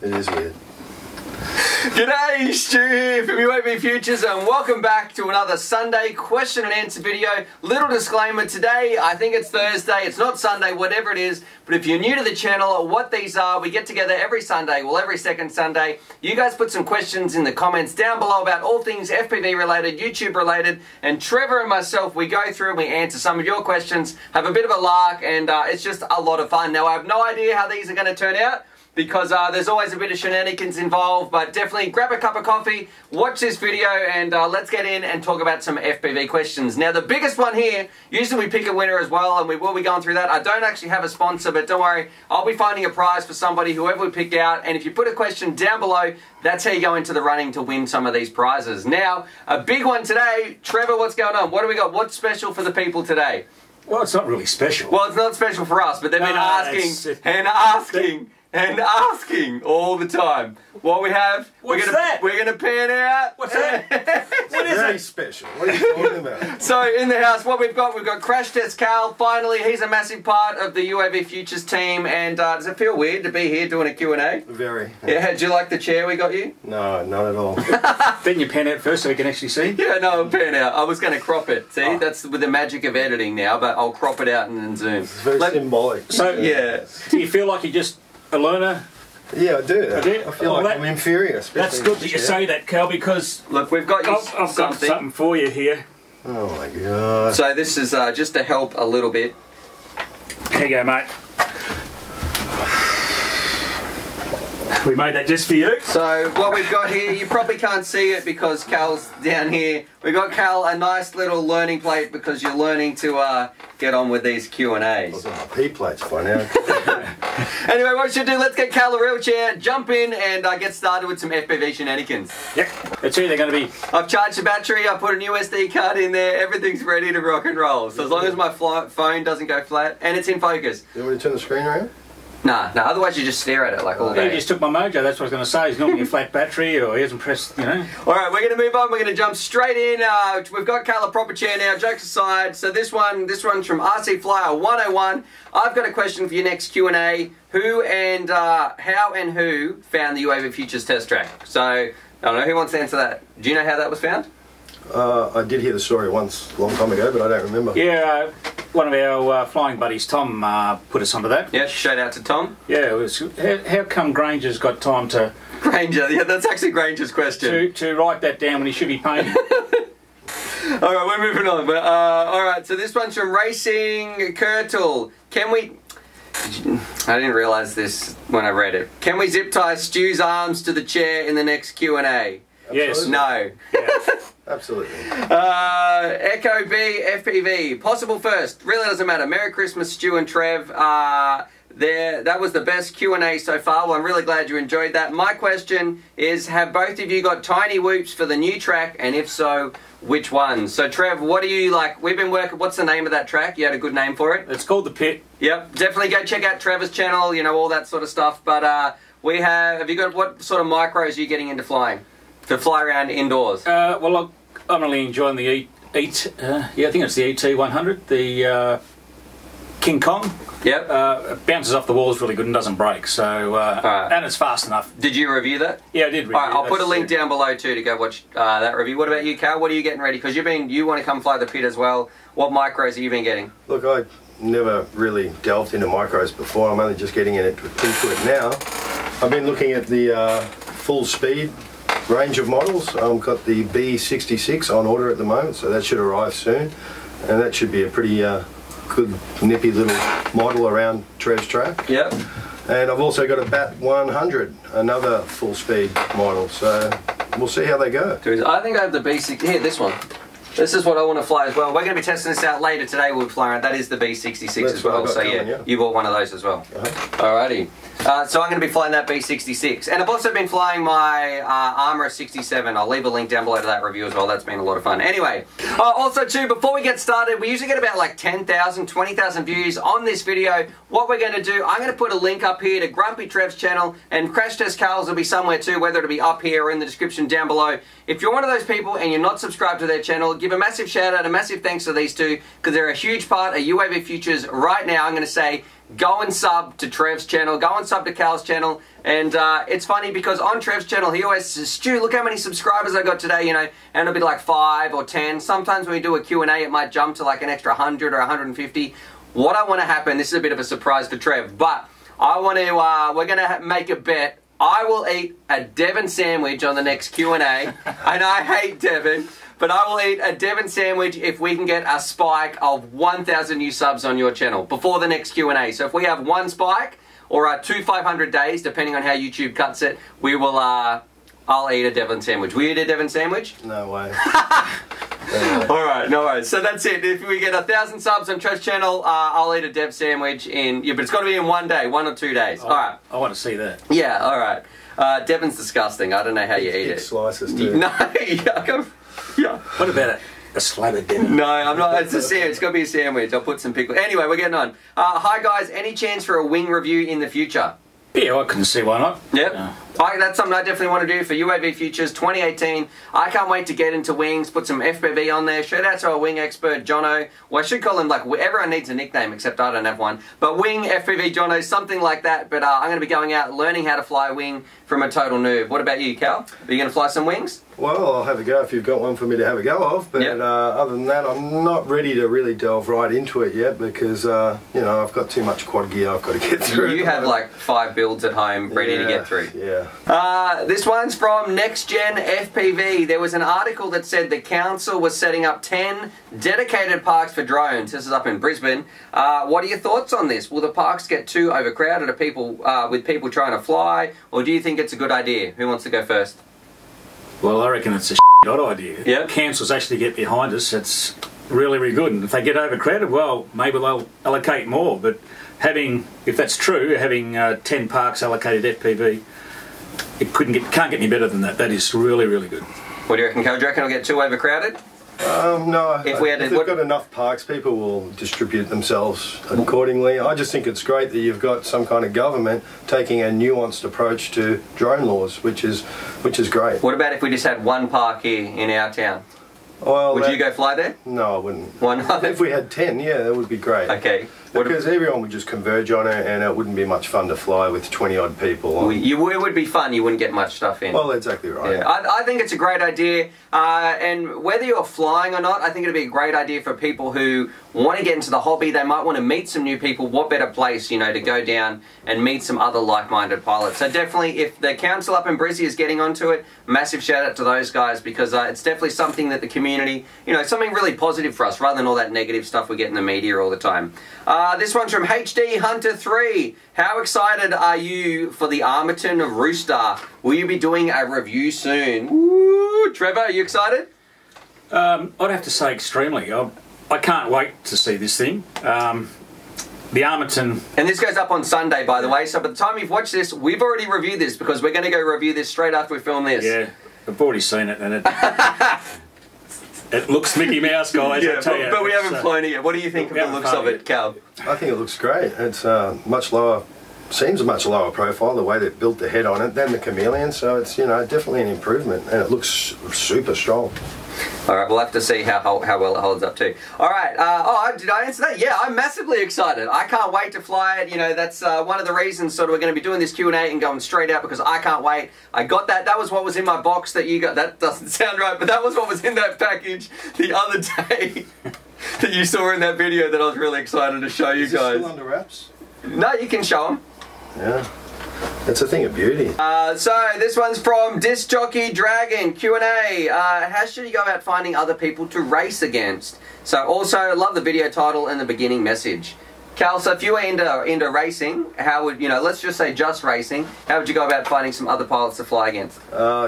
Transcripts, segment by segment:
It is weird. G'day, Stu here from UAVfutures and welcome back to another Sunday question and answer video. Little disclaimer today, I think it's Thursday, it's not Sunday, whatever it is, but if you're new to the channel, what these are, we get together every Sunday, well every second Sunday. You guys put some questions in the comments down below about all things FPV related, YouTube related, and Trevor and myself, we go through and we answer some of your questions, have a bit of a lark, and it's just a lot of fun. Now I have no idea how these are going to turn out, because there's always a bit of shenanigans involved, but definitely grab a cup of coffee, watch this video, and let's get in and talk about some FPV questions. Now the biggest one here, usually we pick a winner as well, and we will be going through that. I don't actually have a sponsor, but don't worry, I'll be finding a prize for somebody, whoever we pick out, and if you put a question down below, that's how you go into the running to win some of these prizes. Now, a big one today. Trevor, what's going on? What do we got? What's special for the people today? Well, it's not really special. Well, it's not special for us, but they've been asking all the time. What we have, we're gonna pan out. What's that? What is very special. What are you talking about? So in the house, what we've got Crash Test Cal. Finally, he's a massive part of the UAVfutures team. And does it feel weird to be here doing a Q&A? Very. Yeah. Do you like the chair we got you? No, not at all. Didn't you pan out first so we can actually see? Yeah, no, I'm pan out. I was going to crop it. See, that's with the magic of editing now, but I'll crop it out and then zoom. It's very symbolic. So yeah. Do you feel like you just a learner? Yeah, I do. I feel like I'm inferior. That's good that you say that, Cal, because look, we've got you I've got something for you here. Oh my god. So this is just to help a little bit. Here you go, mate. We made that just for you. So what we've got here, you probably can't see it because Cal's down here. We've got Cal a nice little learning plate because you're learning to get on with these Q&As. Those are my P plates by now. Anyway, what we should do, let's get Cal a real chair, jump in and get started with some FPV shenanigans. Yep, it's either going to be... I've charged the battery, I put a new SD card in there, everything's ready to rock and roll. So as long as my phone doesn't go flat and it's in focus. You want me to turn the screen around? Nah, otherweise you just stare at it like all day. He just took my mojo, that's what I was going to say. He's normally a flat battery or he hasn't pressed, you know. Alright, we're going to move on, we're going to jump straight in. We've got Cal a proper chair now, jokes aside. So this one's from RC Flyer 101. I've got a question for your next Q&A. Who and how and who found the UAVfutures test track? So, I don't know, who wants to answer that? Do you know how that was found? I did hear the story once, a long time ago, but I don't remember. Yeah, one of our flying buddies, Tom, put us onto that. Yeah, shout out to Tom. Yeah, it was, how come Granger's got time to... Granger, yeah, that's actually Granger's question. To write that down when he should be painting. Alright, we're moving on. But alright, so this one's from Racing Kurtle. Can we... I didn't realise this when I read it. Can we zip tie Stu's arms to the chair in the next Q&A? Yes. No. Yeah. Absolutely. Echo B, FPV. Possible first. Really doesn't matter. Merry Christmas, Stu and Trev. That was the best Q&A so far. Well, I'm really glad you enjoyed that. My question is, have both of you got tiny whoops for the new track? And if so, which ones? So, Trev, what do you like? We've been working... What's the name of that track? You had a good name for it? It's called The Pit. Yep. Definitely go check out Trevor's channel, you know, all that sort of stuff. But we have you got... What sort of micros are you getting into flying? To fly around indoors? Well, I'm really enjoying the yeah, I think it's the ET100, the King Kong. Yep. It bounces off the walls really good and doesn't break, so and it's fast enough. Did you review that? Yeah, I did review. Alright, I'll put a link down below too to go watch that review. What about you, Cal? What are you getting ready? Because you want to come fly the Pit as well. What micros have you been getting? Look, I never really delved into micros before. I'm only just getting into it now. I've been looking at the full speed range of models. I've got the B66 on order at the moment, so that should arrive soon, and that should be a pretty good nippy little model around Trev's track. Yep. And I've also got a BAT 100, another full speed model, so we'll see how they go. I think I have the B6, here, this one. This is what I want to fly as well. We're going to be testing this out later today. We'll fly around. That is the B66 as well. So yeah, you bought one of those as well. Alrighty. So I'm going to be flying that B66. And I've also been flying my Armourer 67. I'll leave a link down below to that review as well. That's been a lot of fun. Anyway, also too, before we get started, we usually get about like 10,000, 20,000 views on this video. What we're going to do, I'm going to put a link up here to Grumpy Trev's channel, and Crash Test Carl's will be somewhere too, whether it'll be up here or in the description down below. If you're one of those people and you're not subscribed to their channel, give a massive shout out, a massive thanks to these two, because they're a huge part of UAVfutures right now. I'm going to say, go and sub to Trev's channel, go and sub to Cal's channel. And it's funny because on Trev's channel, he always says, Stu, look how many subscribers I got today, you know, and it'll be like 5 or 10. Sometimes when we do a Q&A, it might jump to like an extra 100 or 150. What I want to happen, this is a bit of a surprise for Trev, but I want to, we're going to make a bet. I will eat a Devon sandwich on the next Q&A, and I hate Devon, but I will eat a Devon sandwich if we can get a spike of 1,000 new subs on your channel before the next Q&A. So if we have 1 spike or 2 500 days, depending on how YouTube cuts it, we will, I'll eat a Devon sandwich. Will you eat a Devon sandwich? No way. Alright, no worries. So that's it. If we get 1,000 subs on Trev's channel, I'll eat a Dev sandwich in, yeah, but it's got to be in 1 day, 1 or 2 days. Alright. I want to see that. Yeah, alright. Devon's disgusting. I don't know how you eat it. Slices too. No, yeah. What about a slab of Devon? No, I'm not. It's a sandwich. It's got to be a sandwich. I'll put some pickle. Anyway, we're getting on. Hi guys, any chance for a wing review in the future? Yeah, I couldn't see why not. Yep. That's something I definitely want to do for UAVfutures 2018. I can't wait to get into wings, put some FPV on there. Shout out to our wing expert, Jono. Well, I should call him, like, everyone needs a nickname except I don't have one. But wing, FPV, Jono, something like that. But I'm going to be going out learning how to fly a wing from a total noob. What about you, Cal? Are you going to fly some wings? Well, I'll have a go if you've got one for me to have a go of, but other than that, I'm not ready to really delve right into it yet because, you know, I've got too much quad gear I've got to get through. You have like 5 builds at home ready to get through. Yeah. This one's from Next Gen FPV. There was an article that said the council was setting up 10 dedicated parks for drones. This is up in Brisbane. What are your thoughts on this? Will the parks get too overcrowded with people trying to fly, or do you think it's a good idea? Who wants to go first? Well, I reckon it's a odd idea. Yep. Councils actually get behind us. It's really, really good. And if they get overcrowded, well, maybe they'll allocate more. But if that's true, having 10 parks allocated FPV, it can't get any better than that. That is really, really good. What do you reckon, Cal? Do you reckon it'll get too overcrowded? No, if they've got enough parks, people will distribute themselves accordingly. I just think it's great that you've got some kind of government taking a nuanced approach to drone laws, which is great. What about if we just had 1 park here in our town? Well, would you go fly there? No, I wouldn't. Why not? If we had 10, yeah, that would be great. Okay. Because everyone would just converge on it and it wouldn't be much fun to fly with 20 odd people. It would be fun, you wouldn't get much stuff in. Well, exactly right. Yeah. I think it's a great idea, and whether you're flying or not, I think it'd be a great idea for people who want to get into the hobby. They might want to meet some new people. What better place, you know, to go down and meet some other like-minded pilots. So definitely, if the council up in Brizzy is getting onto it, massive shout out to those guys, because it's definitely something that the community, you know, something really positive for us rather than all that negative stuff we get in the media all the time. This one's from HD Hunter 3. How excited are you for the Armiton Rooster? Will you be doing a review soon? Woo! Trevor, are you excited? I'd have to say extremely. I can't wait to see this thing. The Armiton... And this goes up on Sunday, by the way, so by the time you've watched this, we've already reviewed this because we're going to go review this straight after we film this. Yeah, I've already seen it, and it looks Mickey Mouse, guys. Yeah, I tell you, but we haven't flown it yet. What do you think of the looks of it, Cal? I think it looks great. It's much lower, seems a much lower profile, the way they've built the head on it, than the Chameleon, so it's, you know, definitely an improvement, and it looks super strong. Alright, we'll have to see how well it holds up too. Alright, did I answer that? Yeah, I'm massively excited. I can't wait to fly it. You know, that's one of the reasons sort of we're going to be doing this Q&A and going straight out, because I can't wait. I got that. That was what was in my box that you got. That doesn't sound right, but that was what was in that package the other day that you saw in that video that I was really excited to show you guys. Is it still under wraps? No, you can show them. Yeah. It's a thing of beauty. So this one's from Disc Jockey Dragon Q&A. How should you go about finding other people to race against? So also, love the video title and the beginning message. Cal, so if you were into racing, how would, you know, let's just say just racing, how would you go about finding some other pilots to fly against?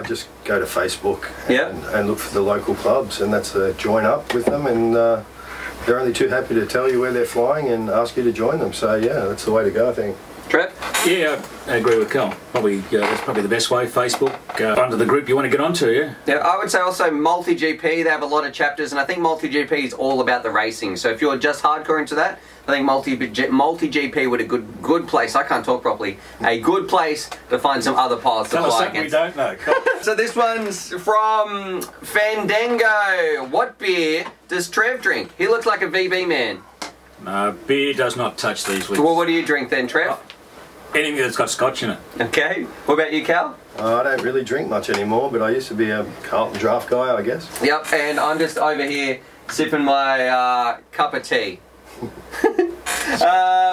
Just go to Facebook Yep. and look for the local clubs, and that's join up with them, and they're only too happy to tell you where they're flying and ask you to join them. So yeah, that's the way to go, I think. Trev? Yeah, I agree with Cal. That's probably the best way. Facebook, under the group you want to get onto, yeah. Yeah, I would say also Multi-GP, they have a lot of chapters, and I think Multi-GP is all about the racing. So if you're just hardcore into that, I think Multi-GP would a good place, I can't talk properly, a good place to find some other pilots to fly against. We don't know. So this one's from Fandango. What beer does Trev drink? He looks like a VB man. Beer does not touch these lips. Well, what do you drink then, Trev? Anything that's got scotch in it. Okay. What about you, Cal? I don't really drink much anymore, but I used to be a Carlton draft guy, I guess. Yep, and I'm just over here sipping my cup of tea.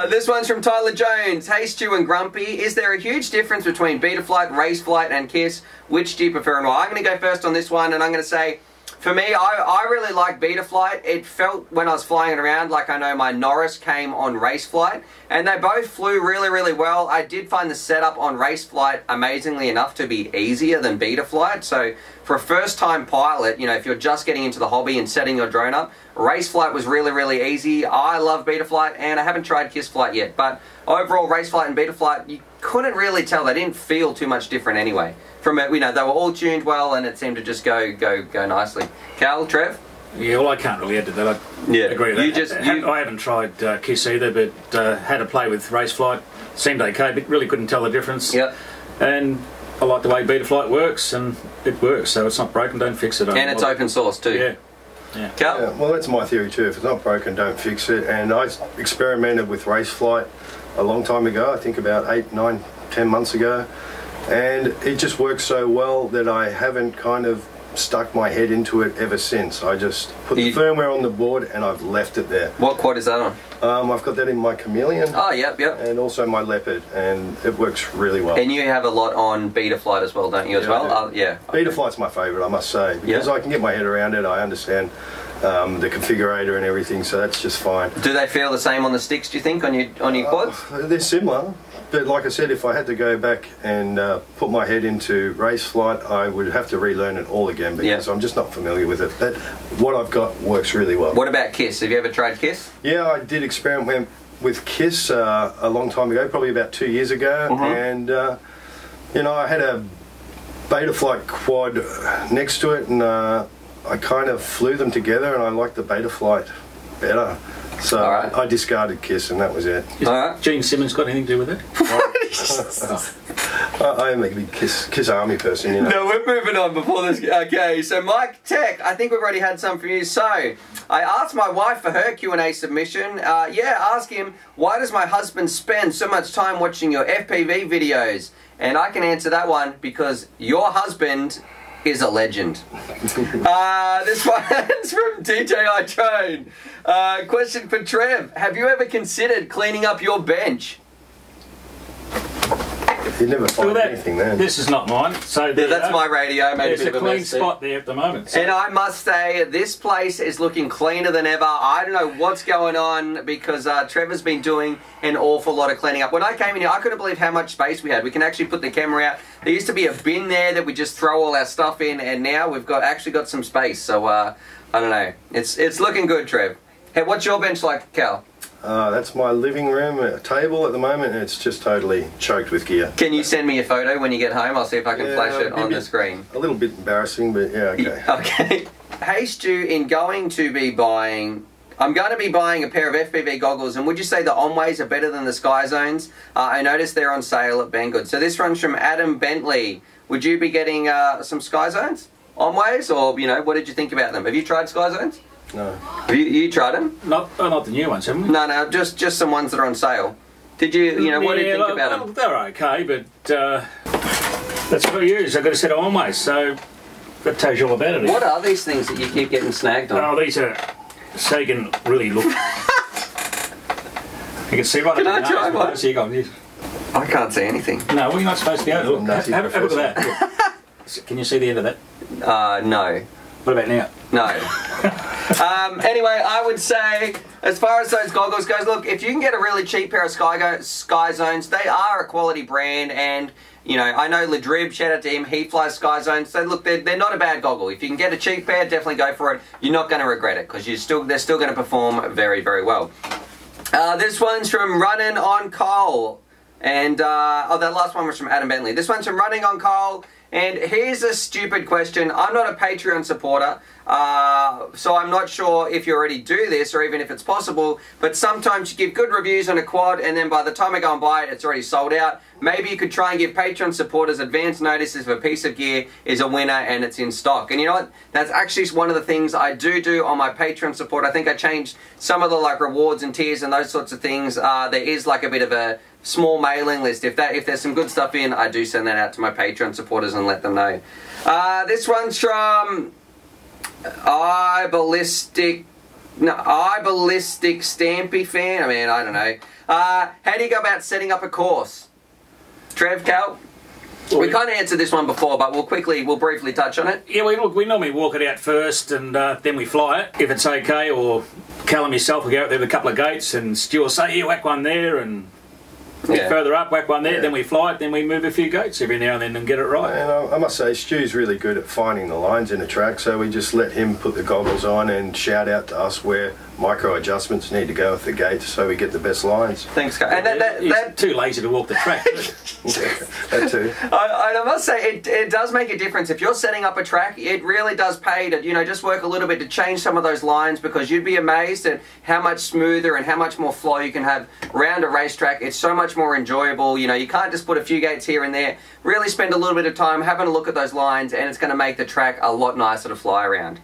This one's from Tyler Jones. Hey Stu and Grumpy, is there a huge difference between Betaflight, Raceflight and KISS? Which do you prefer and why? I'm going to go first on this one, and I'm going to say, for me, I really like Betaflight. It felt, when I was flying it around, like I know my Norris came on Raceflight, and they both flew really, really well. I did find the setup on Raceflight, amazingly enough, to be easier than Betaflight. So for a first-time pilot, you know, if you're just getting into the hobby and setting your drone up, Raceflight was really, really easy. I love Betaflight, and I haven't tried KISSflight yet, but overall, Raceflight and Betaflight, you couldn't really tell. They didn't feel too much different anyway. From it, you know, they were all tuned well, and it seemed to just go nicely. Cal, Trev? Yeah, well, I can't really add to that. I agree with that. I haven't tried KISS either, but had a play with Raceflight. Seemed okay, but really couldn't tell the difference. Yep. And I like the way Betaflight works, and it works, so it's not broken, don't fix it. And it's open source too. Yeah. Cal? Yeah, well, that's my theory too. If it's not broken, don't fix it. And I experimented with Raceflight a long time ago, I think about 8, 9, 10 months ago. And it just works so well that I haven't kind of stuck my head into it ever since. I just put the firmware on the board and I've left it there. What quad is that on? I've got that in my Chameleon. Oh, yep. And also my Leopard, and it works really well. And you have a lot on Betaflight as well, don't you, as well? Yeah. Betaflight's my favourite, I must say, because I can get my head around it, I understand the configurator and everything, so that's just fine. Do they feel the same on the sticks, do you think, on your quads? They're similar. But like I said, if I had to go back and put my head into Raceflight, I would have to relearn it all again because I'm just not familiar with it. What I've got works really well. What about KISS? Have you ever tried KISS? Yeah, I did experiment with KISS a long time ago, probably about 2 years ago. And, you know, I had a Betaflight quad next to it, and I kind of flew them together, and I liked the Betaflight better. So I discarded KISS, and that was it. Gene Simmons got anything to do with it? I am a big KISS Army person, you know. No, we're moving on before this. Okay, so Mike Tech, I think we've already had some from you. So, I asked my wife for her Q&A submission. Ask him, why does my husband spend so much time watching your FPV videos? And I can answer that one, because your husband is a legend. This one's from DJI Drone. Question for Trev. Have you ever considered cleaning up your bench? You never find anything there. This is not mine. So that's my radio. There's a clean spot there at the moment. So. And I must say, this place is looking cleaner than ever. I don't know what's going on, because Trevor's been doing an awful lot of cleaning up. When I came in here, I couldn't believe how much space we had. We can actually put the camera out. There used to be a bin there that we just throw all our stuff in, and now we've actually got some space. So I don't know. It's looking good, Trev. Hey, what's your bench like, Cal? That's my living room table at the moment, and it's just totally choked with gear. Can you send me a photo when you get home? I'll see if I can flash it on the screen. A little bit embarrassing, but yeah, okay. Okay. Hey Stu, I'm going to be buying a pair of FPV goggles, and would you say the Onways are better than the Sky Zones? I noticed they're on sale at Banggood. So this runs from Adam Bentley. Would you be getting some Sky Zones? Onways, or, you know, what did you think about them? Have you tried Sky Zones? No. Have you tried them? Not the new ones, haven't we? No, just some ones that are on sale. Did you, what did you think about them? They're okay, but that's what I use. I've got a set of Onways, so that tells you all about it. What are these things that you keep getting snagged on? Oh, these are, so you can really look. You can see right Can I try one? So you go, yes. I can't see anything. No, well, you're not supposed to be able to look. Have a look at that. Can you see the end of that? No. What about now? No. Anyway, I would say, as far as those goggles goes, look, if you can get a really cheap pair of Sky Zones, they are a quality brand, and, you know, I know Ladrib, shout out to him, he flies Sky Zones, so look, they're not a bad goggle. If you can get a cheap pair, definitely go for it. You're not going to regret it, because they're still going to perform very, very well. This one's from Running on Coal, and, that last one was from Adam Bentley. This one's from Running on Coal, And here's a stupid question. I'm not a Patreon supporter, so I'm not sure if you already do this or even if it's possible, but sometimes you give good reviews on a quad and then by the time I go and buy it, it's already sold out. Maybe you could try and give Patreon supporters advance notice if a piece of gear is a winner and it's in stock. And you know what? That's actually one of the things I do on my Patreon support. I think I changed some of the like rewards and tiers and those sorts of things. There is like a bit of a small mailing list. If there's some good stuff in, I do send that out to my Patreon supporters and let them know. This one's from iBallistic Stampy fan. I mean, I don't know. How do you go about setting up a course? Trev, Cal? We kind of answered this one before, but we'll briefly touch on it. Yeah, we normally walk it out first and then we fly it, if it's okay, or Cal and myself will go out there with a couple of gates and Stu will say, yeah, whack one there, and further up, whack one there, then we fly it, then we move a few gates every now and then and get it right. And I must say, Stu's really good at finding the lines in a track, so we just let him put the goggles on and shout out to us where micro adjustments need to go with the gates so we get the best lines. Thanks, guys. And he's too lazy to walk the track. That too. I must say, it does make a difference. If you're setting up a track, it really does pay to, just work a little bit to change some of those lines, because you'd be amazed at how much smoother and how much more flow you can have around a racetrack. It's so much more enjoyable. You can't just put a few gates here and there. Really spend a little bit of time having a look at those lines, and it's going to make the track a lot nicer to fly around.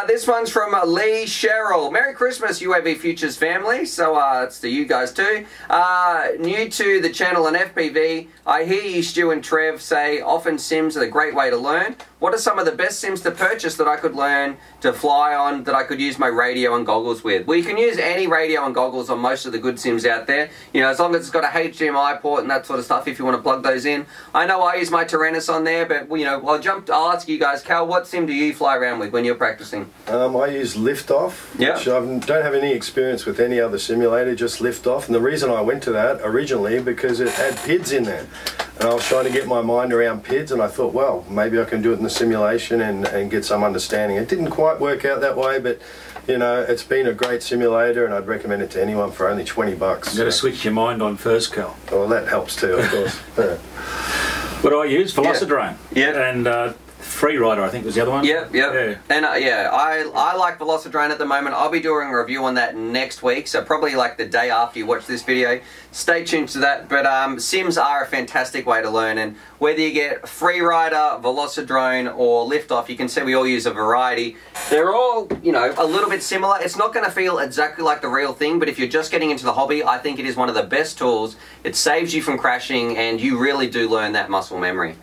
This one's from Lee Sherrill. Merry Christmas, UAVfutures family. So it's to you guys too. New to the channel and FPV, I hear you, Stu and Trev, say often sims are a great way to learn. What are some of the best sims to purchase that I could learn to fly on, that I could use my radio and goggles with? Well, you can use any radio and goggles on most of the good sims out there. As long as it's got a HDMI port and that sort of stuff, if you want to plug those in. I know I use my Tyrannus on there, but I'll ask you guys, Cal, what sim do you fly around with when you're practicing? I use Liftoff, which I don't have any experience with any other simulator, just Liftoff. And the reason I went to that originally because it had PIDs in there. And I was trying to get my mind around PIDs, and I thought, well, maybe I can do it in the simulation and get some understanding. It didn't quite work out that way, but it's been a great simulator, and I'd recommend it to anyone for only $20. You've got to switch your mind on first, Cal. Well, that helps too, of course. Yeah. What do I use? Velocidrone. Yeah. And Freerider, I think, was the other one. Yep. Yeah. And I like Velocidrone at the moment. I'll be doing a review on that next week, so probably like the day after you watch this video. Stay tuned to that. But sims are a fantastic way to learn, and whether you get Freerider, Velocidrone, or Liftoff, you can see we all use a variety. They're all, a little bit similar. It's not going to feel exactly like the real thing, but if you're just getting into the hobby, I think it is one of the best tools. It saves you from crashing, and you really do learn that muscle memory.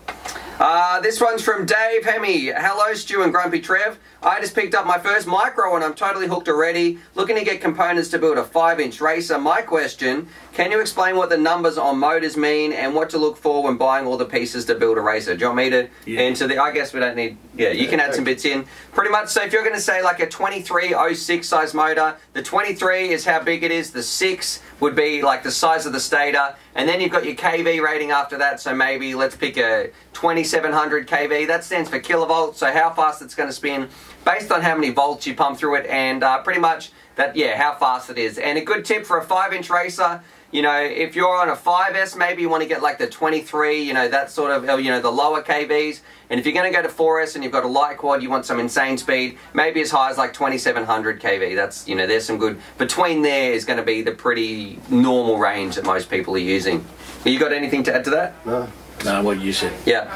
This one's from Dave Hemi. Hello, Stu and Grumpy Trev. I just picked up my first micro and I'm totally hooked already. Looking to get components to build a 5-inch racer. My question, can you explain what the numbers on motors mean and what to look for when buying all the pieces to build a racer? Do you want me to answer the... I guess we don't need... Yeah, you can add some bits in. Pretty much, so if you're going to say like a 2306 size motor, the 23 is how big it is, the 6 would be like the size of the stator, and then you've got your KV rating after that, so maybe let's pick a 2700 KV. That stands for kilovolts, so how fast it's going to spin based on how many volts you pump through it, and pretty much that, how fast it is. And a good tip for a 5-inch racer, if you're on a 5S, maybe you want to get like the 23, that sort of, the lower KVs. And if you're going to go to 4S and you've got a light quad, you want some insane speed, maybe as high as like 2700 KV. That's, there's some good, between there is going to be the pretty normal range that most people are using. You got anything to add to that? No. No, what you said. Yeah.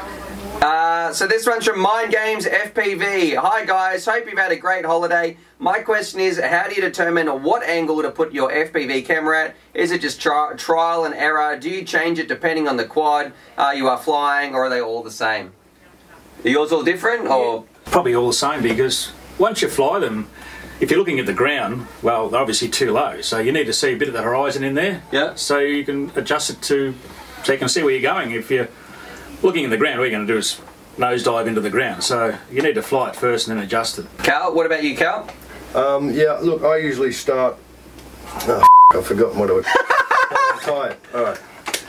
So this one's from Mind Games FPV. Hi guys, hope you've had a great holiday. My question is, how do you determine what angle to put your FPV camera at? Is it just trial and error? Do you change it depending on the quad you are flying, or are they all the same? Are yours all different, or? Probably all the same, because once you fly them, if you're looking at the ground, well, they're obviously too low, so you need to see a bit of the horizon in there. Yeah. So you can adjust it so you can see where you're going. If you're looking at the ground, all you're going to do is nosedive into the ground. So you need to fly it first and then adjust it. Cal, what about you, Cal? Yeah, look, I usually start... Oh, I've forgotten what I was... I'm tired. All right.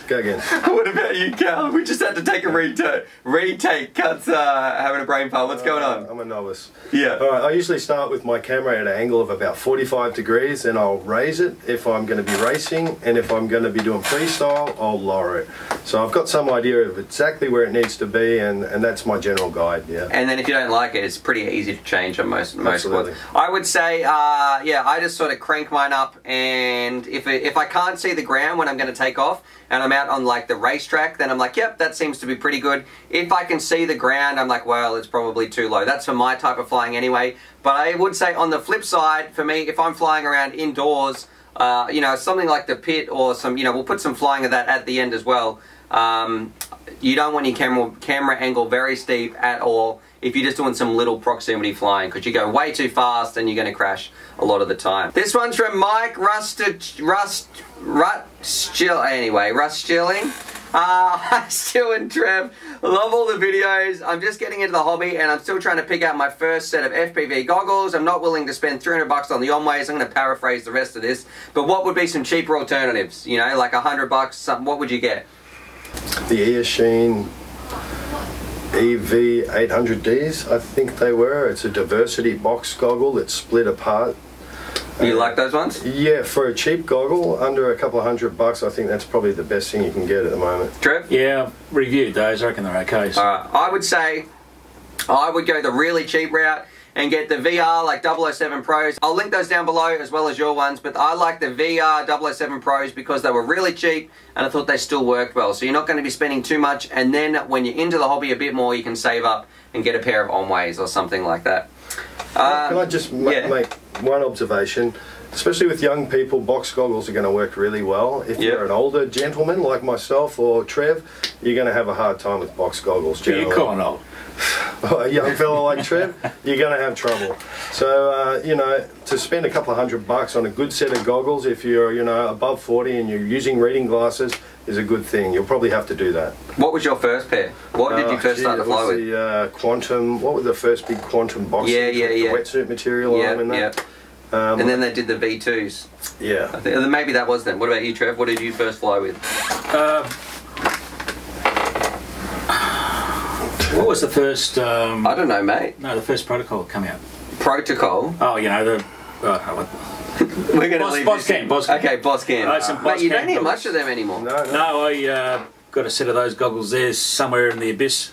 Go again. What about you, Cal? We just had to take a retake. Cut's having a brain fart. What's going on? I'm a novice. Yeah. All right, I usually start with my camera at an angle of about 45 degrees, and I'll raise it if I'm going to be racing, and if I'm going to be doing freestyle, I'll lower it. So I've got some idea of exactly where it needs to be, and that's my general guide, yeah. And then if you don't like it, it's pretty easy to change on most Absolutely. quads. I would say, yeah, I just sort of crank mine up, and if I can't see the ground when I'm going to take off, and I'm out on like the racetrack, then I'm like, yep, that seems to be pretty good. If I can see the ground, I'm like, well, it's probably too low. That's for my type of flying anyway. But I would say on the flip side, for me, if I'm flying around indoors, you know, something like the pit or some, you know, we'll put some flying of that at the end as well. You don't want your camera angle very steep at all if you're just doing some little proximity flying, because you go way too fast and you're going to crash a lot of the time. This one's from Mike Rustilling. Hi Stu and Trev, love all the videos. I'm just getting into the hobby and I'm still trying to pick out my first set of FPV goggles. I'm not willing to spend $300 on the on-ways. I'm going to paraphrase the rest of this, but what would be some cheaper alternatives? You know, like $100, something. What would you get? The Eachine EV800Ds, I think they were. It's a diversity box goggle that's split apart. You like those ones? Yeah, for a cheap goggle, under a couple of $100, I think that's probably the best thing you can get at the moment. Trev? Yeah, I've reviewed those. I reckon they're okay. So. Alright, I would say I would go the really cheap route and get the VR like 007 Pros. I'll link those down below as well as your ones, but I like the VR 007 Pros because they were really cheap and I thought they still worked well. So you're not going to be spending too much, and then when you're into the hobby a bit more, you can save up and get a pair of on-ways or something like that. Can I just make one observation? Especially with young people, box goggles are going to work really well. If you're an older gentleman like myself or Trev, you're going to have a hard time with box goggles generally. You're calling old. A young fellow like Trev, you're going to have trouble. So, you know, to spend a couple of $100 on a good set of goggles, if you're, you know, above 40 and you're using reading glasses, is a good thing. You'll probably have to do that. What was your first pair? What did you first start to fly with? The Quantum, what were the first big Quantum boxes? The wetsuit material on them and that. And then they did the V2s. Yeah. I think, maybe that was them. What about you, Trev? What did you first fly with? What was the first... I don't know, mate. No, the first protocol come out. Protocol? Oh, you know, the... We're going to leave Boss Cam. Okay, Boss Cam. Mate, you don't hear goggles. much of them anymore. No, I got a set of those goggles there somewhere in the abyss.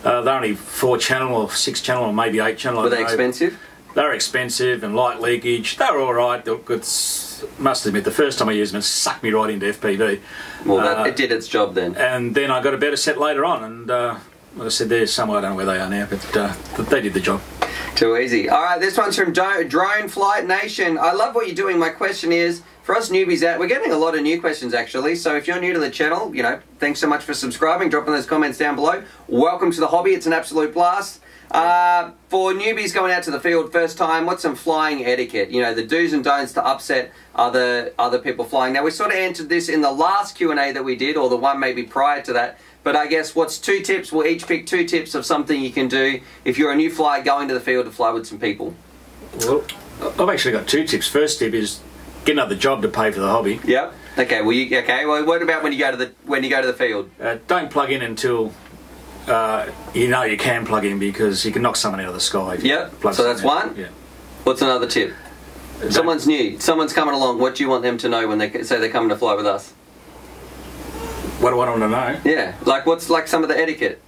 They're only 4-channel or 6-channel or maybe 8-channel. Were they expensive? They were expensive and light leakage. They were all right. They were good. Must admit, the first time I used them, it sucked me right into FPV. Well, it did its job then. And then I got a better set later on, and like I said, they're somewhere, I don't know where they are now, but they did the job. Too easy. All right, this one's from Drone Flight Nation. I love what you're doing. My question is, for us newbies out, we're getting a lot of new questions actually, so if you're new to the channel, you know, thanks so much for subscribing, dropping those comments down below. Welcome to the hobby, it's an absolute blast. For newbies going out to the field first time, what's some flying etiquette? You know, the do's and don'ts to upset other people flying. Now, we sort of answered this in the last Q&A that we did, or the one maybe prior to that, but I guess what's 2 tips? We'll each pick 2 tips of something you can do if you're a new flyer going to the field to fly with some people. Well, I've actually got 2 tips. First tip is get another job to pay for the hobby. Yep. Okay. Well, what about when you go to the field? Don't plug in until you know you can plug in, because you can knock someone out of the sky. Yep. So that's one. Yeah. What's another tip? Someone's new. Someone's coming along. What do you want them to know when they say they're coming to fly with us? What do I want to know? Yeah. Like what's like some of the etiquette?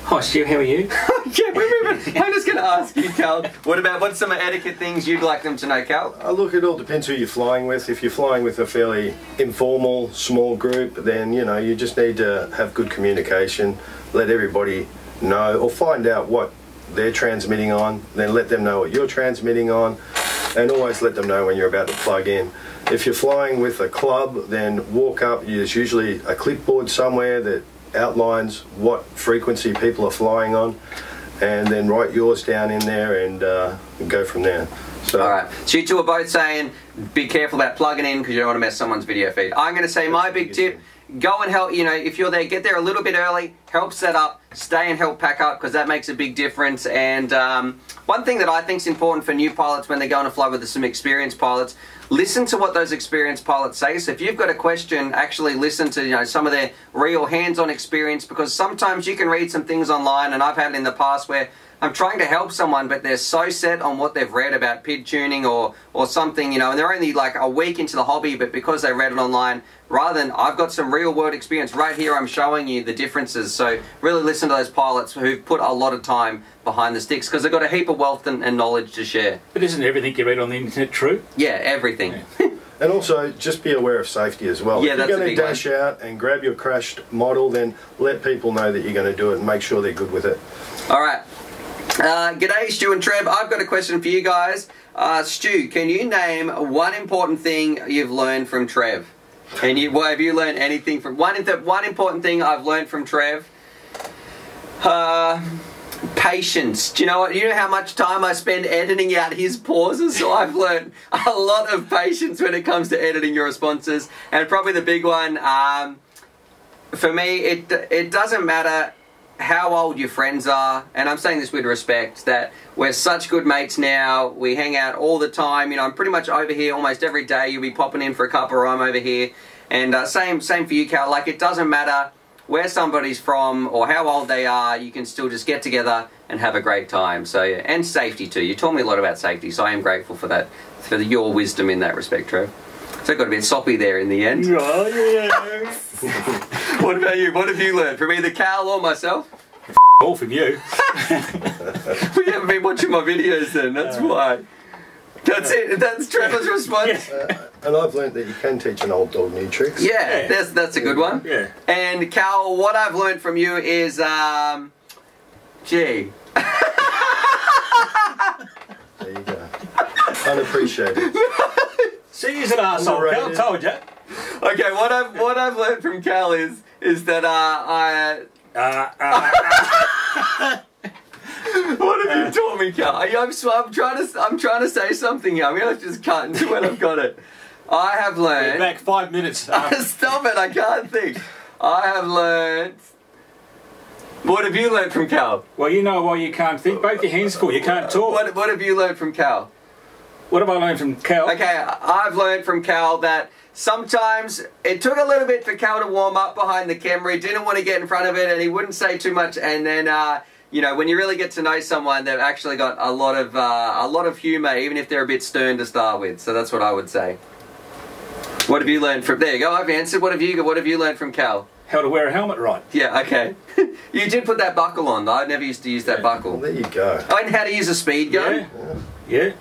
Hi Stu, how are you? Yeah, we're moving. I'm just going to ask you, Cal. What's some etiquette things you'd like them to know, Cal? Look, it all depends who you're flying with. If you're flying with a fairly informal, small group, then, you know, you just need to have good communication, let everybody know, or find out what they're transmitting on, then let them know what you're transmitting on, and always let them know when you're about to plug in. If you're flying with a club, then walk up. There's usually a clipboard somewhere that outlines what frequency people are flying on, and then write yours down in there and go from there. So, all right. So you two are both saying be careful about plugging in because you don't want to mess someone's video feed. I'm going to say my big tip: go and help. You know, if you're there, get there a little bit early. Help set up. Stay and help pack up, because that makes a big difference. And one thing that I think is important for new pilots when they're going to fly with some experienced pilots, listen to what those experienced pilots say. So if you've got a question, actually listen to some of their real hands-on experience, because sometimes you can read some things online, and I've had it in the past where I'm trying to help someone, but they're so set on what they've read about PID tuning or something, you know, and they're only like a week into the hobby, but because they read it online, rather than, I've got some real world experience right here, I'm showing you the differences. So really listen to those pilots who've put a lot of time behind the sticks, because they've got a heap of wealth and knowledge to share. But isn't everything you read on the internet true? Yeah, everything. Yeah. And also, just be aware of safety as well. Yeah, if you're going to dash out and grab your crashed model, then let people know that you're going to do it and make sure they're good with it. All right. G'day, Stu and Trev. I've got a question for you guys. Stu, can you name one important thing you've learned from Trev? And have you learned anything from one important thing I've learned from Trev? Patience. Do you know what? You know how much time I spend editing out his pauses? So I've learned a lot of patience when it comes to editing your responses. And probably the big one, for me, it doesn't matter how old your friends are, and I'm saying this with respect, that we're such good mates now, we hang out all the time, you know, I'm pretty much over here almost every day, you'll be popping in for a cup or I'm over here, and same for you, Cal. Like, it doesn't matter where somebody's from or how old they are, you can still just get together and have a great time. So, yeah, and safety too, you taught me a lot about safety, so I am grateful for that, for your wisdom in that respect, Trev. So it got a bit soppy there in the end. Oh, yeah. What about you? What have you learned from either Cal or myself? All from you. We haven't been watching my videos then, that's why. That's it, that's Trevor's response. And I've learnt that you can teach an old dog new tricks. Yeah, that's a good one. Yeah. And Cal, what I've learned from you is, gee. There you go. Unappreciated. See, he's an arsehole, Cal, told you. Okay, what I've learned from Cal is that what have you taught me, Cal? I'm trying to say something here. I'm gonna just cut into when I've got it. I have learned. Back 5 minutes. Stop it! I can't think. I have learned. What have you learned from Cal? Well, you know why you can't think. Both your hands full. You can't talk. What have you learned from Cal? What have I learned from Cal? Okay, I've learned from Cal that sometimes it took a little bit for Cal to warm up behind the camera. He didn't want to get in front of it, and he wouldn't say too much. And then, you know, when you really get to know someone, they've actually got a lot of humour, even if they're a bit stern to start with. So that's what I would say. What have you learned from? There you go. I've answered. What have you learned from Cal? How to wear a helmet right. Yeah. Okay. You did put that buckle on, though. I never used to use that buckle. Well, there you go. Oh, and how to use a speed gun. Yeah.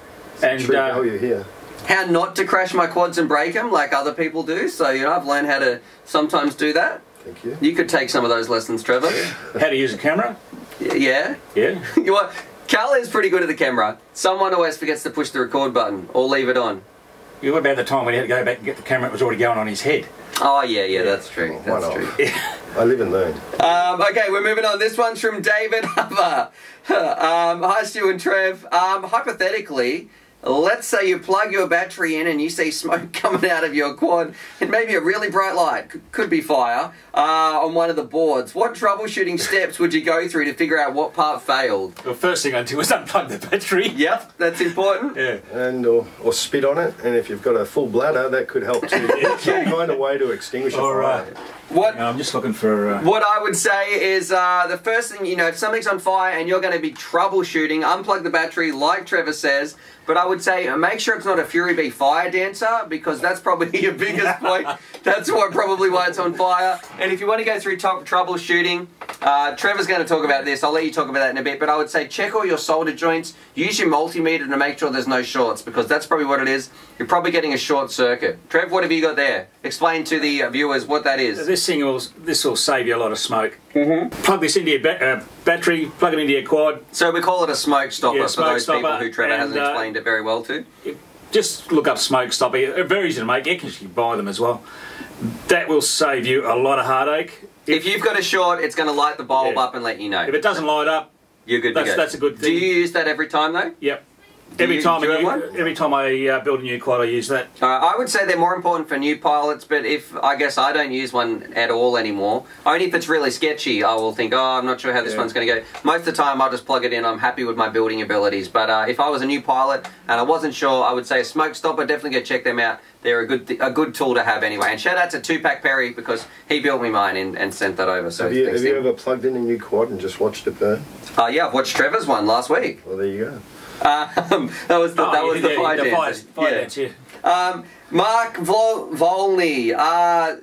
And True value here. How not to crash my quads and break them like other people do. So, you know, I've learned how to sometimes do that. Thank you. You could take some of those lessons, Trevor. How to use a camera. Yeah. Yeah. You know what? Cal is pretty good at the camera. Someone always forgets to push the record button or leave it on. Yeah, what about the time when he had to go back and get the camera? It was already going on his head. Oh, yeah, that's true. That's true. I live and learn. Okay, we're moving on. This one's from David Hubber. Hi, Stu and Trev. Hypothetically, let's say you plug your battery in and you see smoke coming out of your quad and maybe a really bright light, could be fire, on one of the boards. What troubleshooting steps would you go through to figure out what part failed? The first thing I did was unplug the battery. Yep, that's important. Yeah. And or spit on it, and if you've got a full bladder, that could help too. Some kind of way to extinguish a fire. Right. I'm just looking for... What I would say is the first thing, you know, if something's on fire and you're going to be troubleshooting, unplug the battery like Trevor says, but I would say make sure it's not a Fury Bee fire dancer, because that's probably your biggest point. That's probably why it's on fire. And if you want to go through troubleshooting, Trevor's going to talk about this. I'll let you talk about that in a bit, but I would say check all your solder joints, use your multimeter to make sure there's no shorts, because that's probably what it is. You're probably getting a short circuit. Trev, what have you got there? Explain to the viewers what that is. This will save you a lot of smoke. Plug this into your battery, plug it into your quad. So we call it a smoke stopper, Yeah, for smoke those stopper, people who Trevor hasn't and, explained it very well to. Just look up smoke stopper. They're very easy to make. You can buy them as well. That will save you a lot of heartache. If you've got a short, it's going to light the bulb up and let you know. If it doesn't light up, you're good to go. That's a good thing. Do you use that every time though? Yep. Every time do you have one? every time I build a new quad, I use that. I would say they're more important for new pilots, but I guess I don't use one at all anymore. Only if it's really sketchy, I will think, oh, I'm not sure how this one's going to go. Most of the time, I'll just plug it in. I'm happy with my building abilities. But if I was a new pilot and I wasn't sure, I would say a smoke stopper. Definitely go check them out. They're a good tool to have anyway. And shout out to Tupac Perry because he built me mine and sent that over. So have you ever plugged in a new quad and just watched it burn? Yeah, I've watched Trevor's one last week. Well, there you go. That was the fire dance. Yeah. Mark Volney,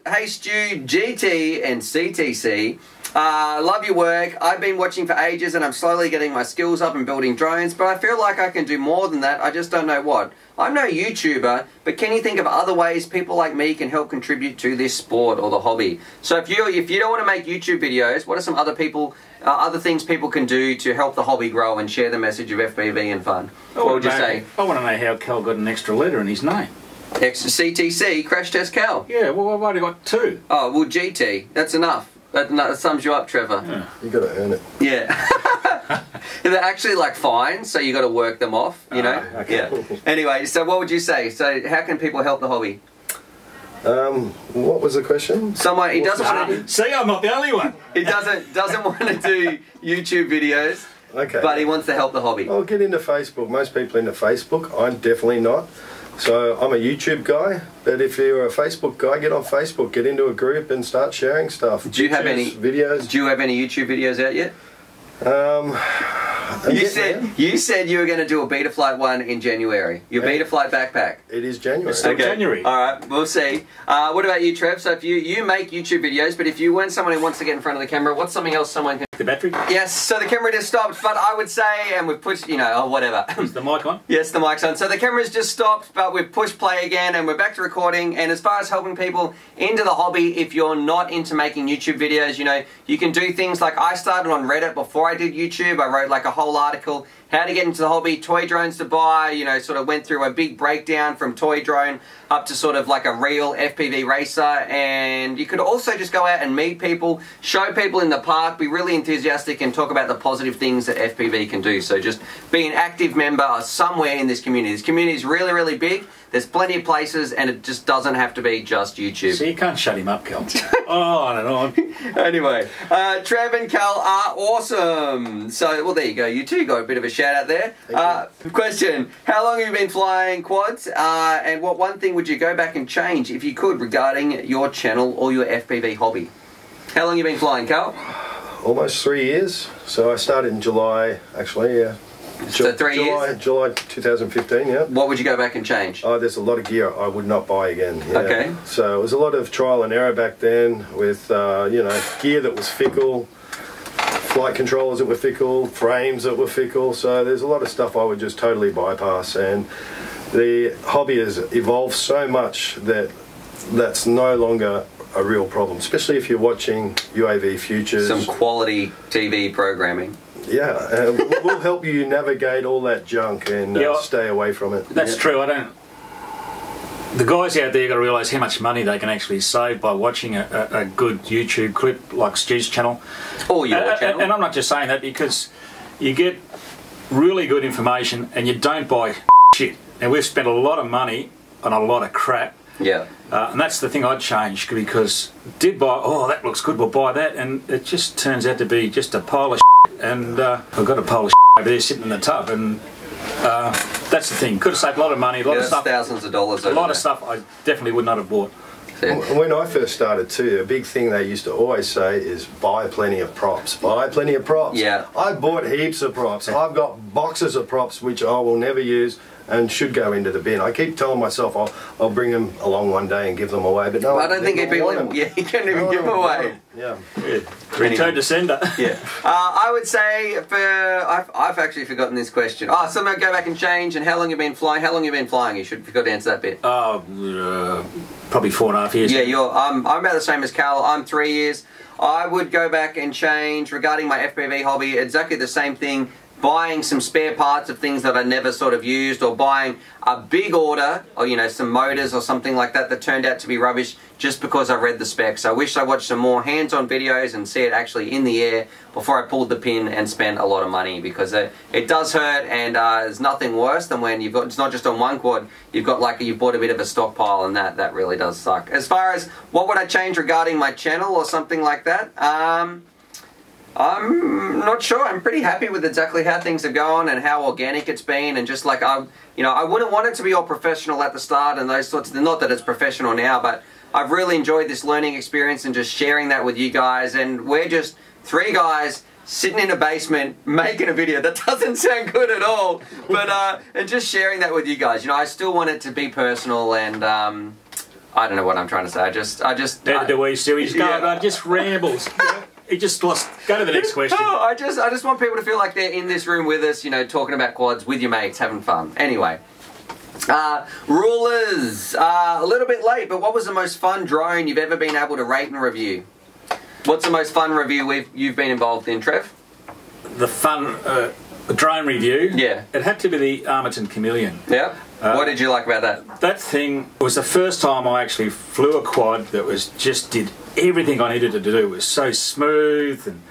hey Stu, GT and CTC, love your work. I've been watching for ages and I'm slowly getting my skills up and building drones, but I feel like I can do more than that. I just don't know what. I'm no YouTuber, but can you think of other ways people like me can help contribute to this sport or the hobby? So if you don't want to make YouTube videos, what are some other things people can do to help the hobby grow and share the message of FPV and fun? What would you say? I want to know how Cal got an extra letter in his name. CTC, Crash Test Cal. Yeah, well, I've only got 2. Oh, well, GT. That's enough. That sums you up, Trevor. Yeah. You got to earn it. Yeah. They're actually like fines, so you got to work them off, you know? Okay. Yeah. Anyway, so what would you say? So how can people help the hobby? What was the question? Someone, he doesn't want to... See, I'm not the only one. He doesn't want to do YouTube videos, okay, but he wants to help the hobby. I'll get into Facebook. Most people into Facebook. I'm definitely not. So I'm a YouTube guy, but if you're a Facebook guy, get on Facebook, get into a group and start sharing stuff. Do you have any videos? Do you have any YouTube videos out yet? You said you were going to do a Betaflight one in January. Your Betaflight backpack. It is January. It's still January. All right, we'll see. What about you, Trev? So if you make YouTube videos, but if you weren't someone who wants to get in front of the camera, what's something else someone can... The battery? Yes, so the camera just stopped, but I would say, and we've pushed, oh, whatever. Is the mic on? Yes, the mic's on. So the camera's just stopped, but we've pushed play again, and we're back to recording. And as far as helping people into the hobby, if you're not into making YouTube videos, you can do things like I started on Reddit before I did YouTube. I wrote like a whole article, how to get into the hobby, toy drones to buy, sort of went through a big breakdown from toy drone up to sort of like a real FPV racer. And you could also just go out and meet people, show people in the park, be really enthusiastic and talk about the positive things that FPV can do. So just be an active member somewhere in this community. This community is really, really big. There's plenty of places and it just doesn't have to be just YouTube. So you can't shut him up, Cal. On and on. Anyway, Trev and Cal are awesome. So, well, there you go. You two got a bit of a shout out there. Question, how long have you been flying quads? And what one thing would you go back and change if you could regarding your channel or your FPV hobby? How long have you been flying, Cal? Almost 3 years. So I started in July, actually, yeah. So 3 years? July 2015, yeah. What would you go back and change? Oh, there's a lot of gear I would not buy again. Yeah. Okay. So it was a lot of trial and error back then with, gear that was fickle, flight controllers that were fickle, frames that were fickle. So there's a lot of stuff I would just totally bypass. And the hobby has evolved so much that that's no longer a real problem, especially if you're watching UAVfutures. Some quality TV programming. Yeah, we'll help you navigate all that junk and stay away from it. That's true. The guys out there got to realise how much money they can actually save by watching a good YouTube clip like Stu's channel. Or your channel. And I'm not just saying that because you get really good information and you don't buy shit. And we've spent a lot of money on a lot of crap. Yeah. And that's the thing I'd change because did buy, oh, that looks good, we'll buy that. And it just turns out to be just a pile of shit. And I've got a pile of shit over there sitting in the tub. And that's the thing. Could have saved a lot of money, a lot of stuff. Thousands of dollars. A lot of stuff I definitely would not have bought. When I first started too, a big thing they used to always say is buy plenty of props. Buy plenty of props. Yeah. I bought heaps of props. I've got boxes of props which I will never use and should go into the bin. I keep telling myself I'll bring them along one day and give them away, but no. I don't think people. Yeah, you can't even give them away. Yeah. Return to sender. Yeah. I would say I've actually forgotten this question. Oh, so I'm gonna go back and change. And how long you been flying? How long you been flying? You should forgot to answer that bit. Probably 4.5 years. Yeah, I'm about the same as Cal. I'm 3 years. I would go back and change regarding my FPV hobby. Exactly the same thing. buying some spare parts of things that I never sort of used, or buying a big order, or you know, some motors or something like that that turned out to be rubbish just because I read the specs. I wish I watched some more hands-on videos and see it actually in the air before I pulled the pin and spent a lot of money, because it does hurt, and there's nothing worse than when you've got, it's not just on one quad, you've got like, you've bought a bit of a stockpile, and that really does suck. As far as what would I change regarding my channel or something like that, I'm not sure. I'm pretty happy with exactly how things are going and how organic it's been, and just like, you know, I wouldn't want it to be all professional at the start and those sorts of things. Not that it's professional now, but I've really enjoyed this learning experience and just sharing that with you guys. And we're just 3 guys sitting in a basement making a video. That doesn't sound good at all, but and just sharing that with you guys. You know, I still want it to be personal, and I don't know what I'm trying to say. I just The way Stewie's going, just rambles. He just lost. Go to the next question. No, I just want people to feel like they're in this room with us, you know, talking about quads with your mates, having fun. Anyway, rulers, a little bit late, but what was the most fun drone you've ever been able to rate and review? What's the most fun review you've been involved in, Trev? The fun drone review? Yeah. It had to be the Armiton Chameleon. Yeah. What did you like about that? That thing was the first time I actually flew a quad that was just did everything I needed it to do. It was so smooth, and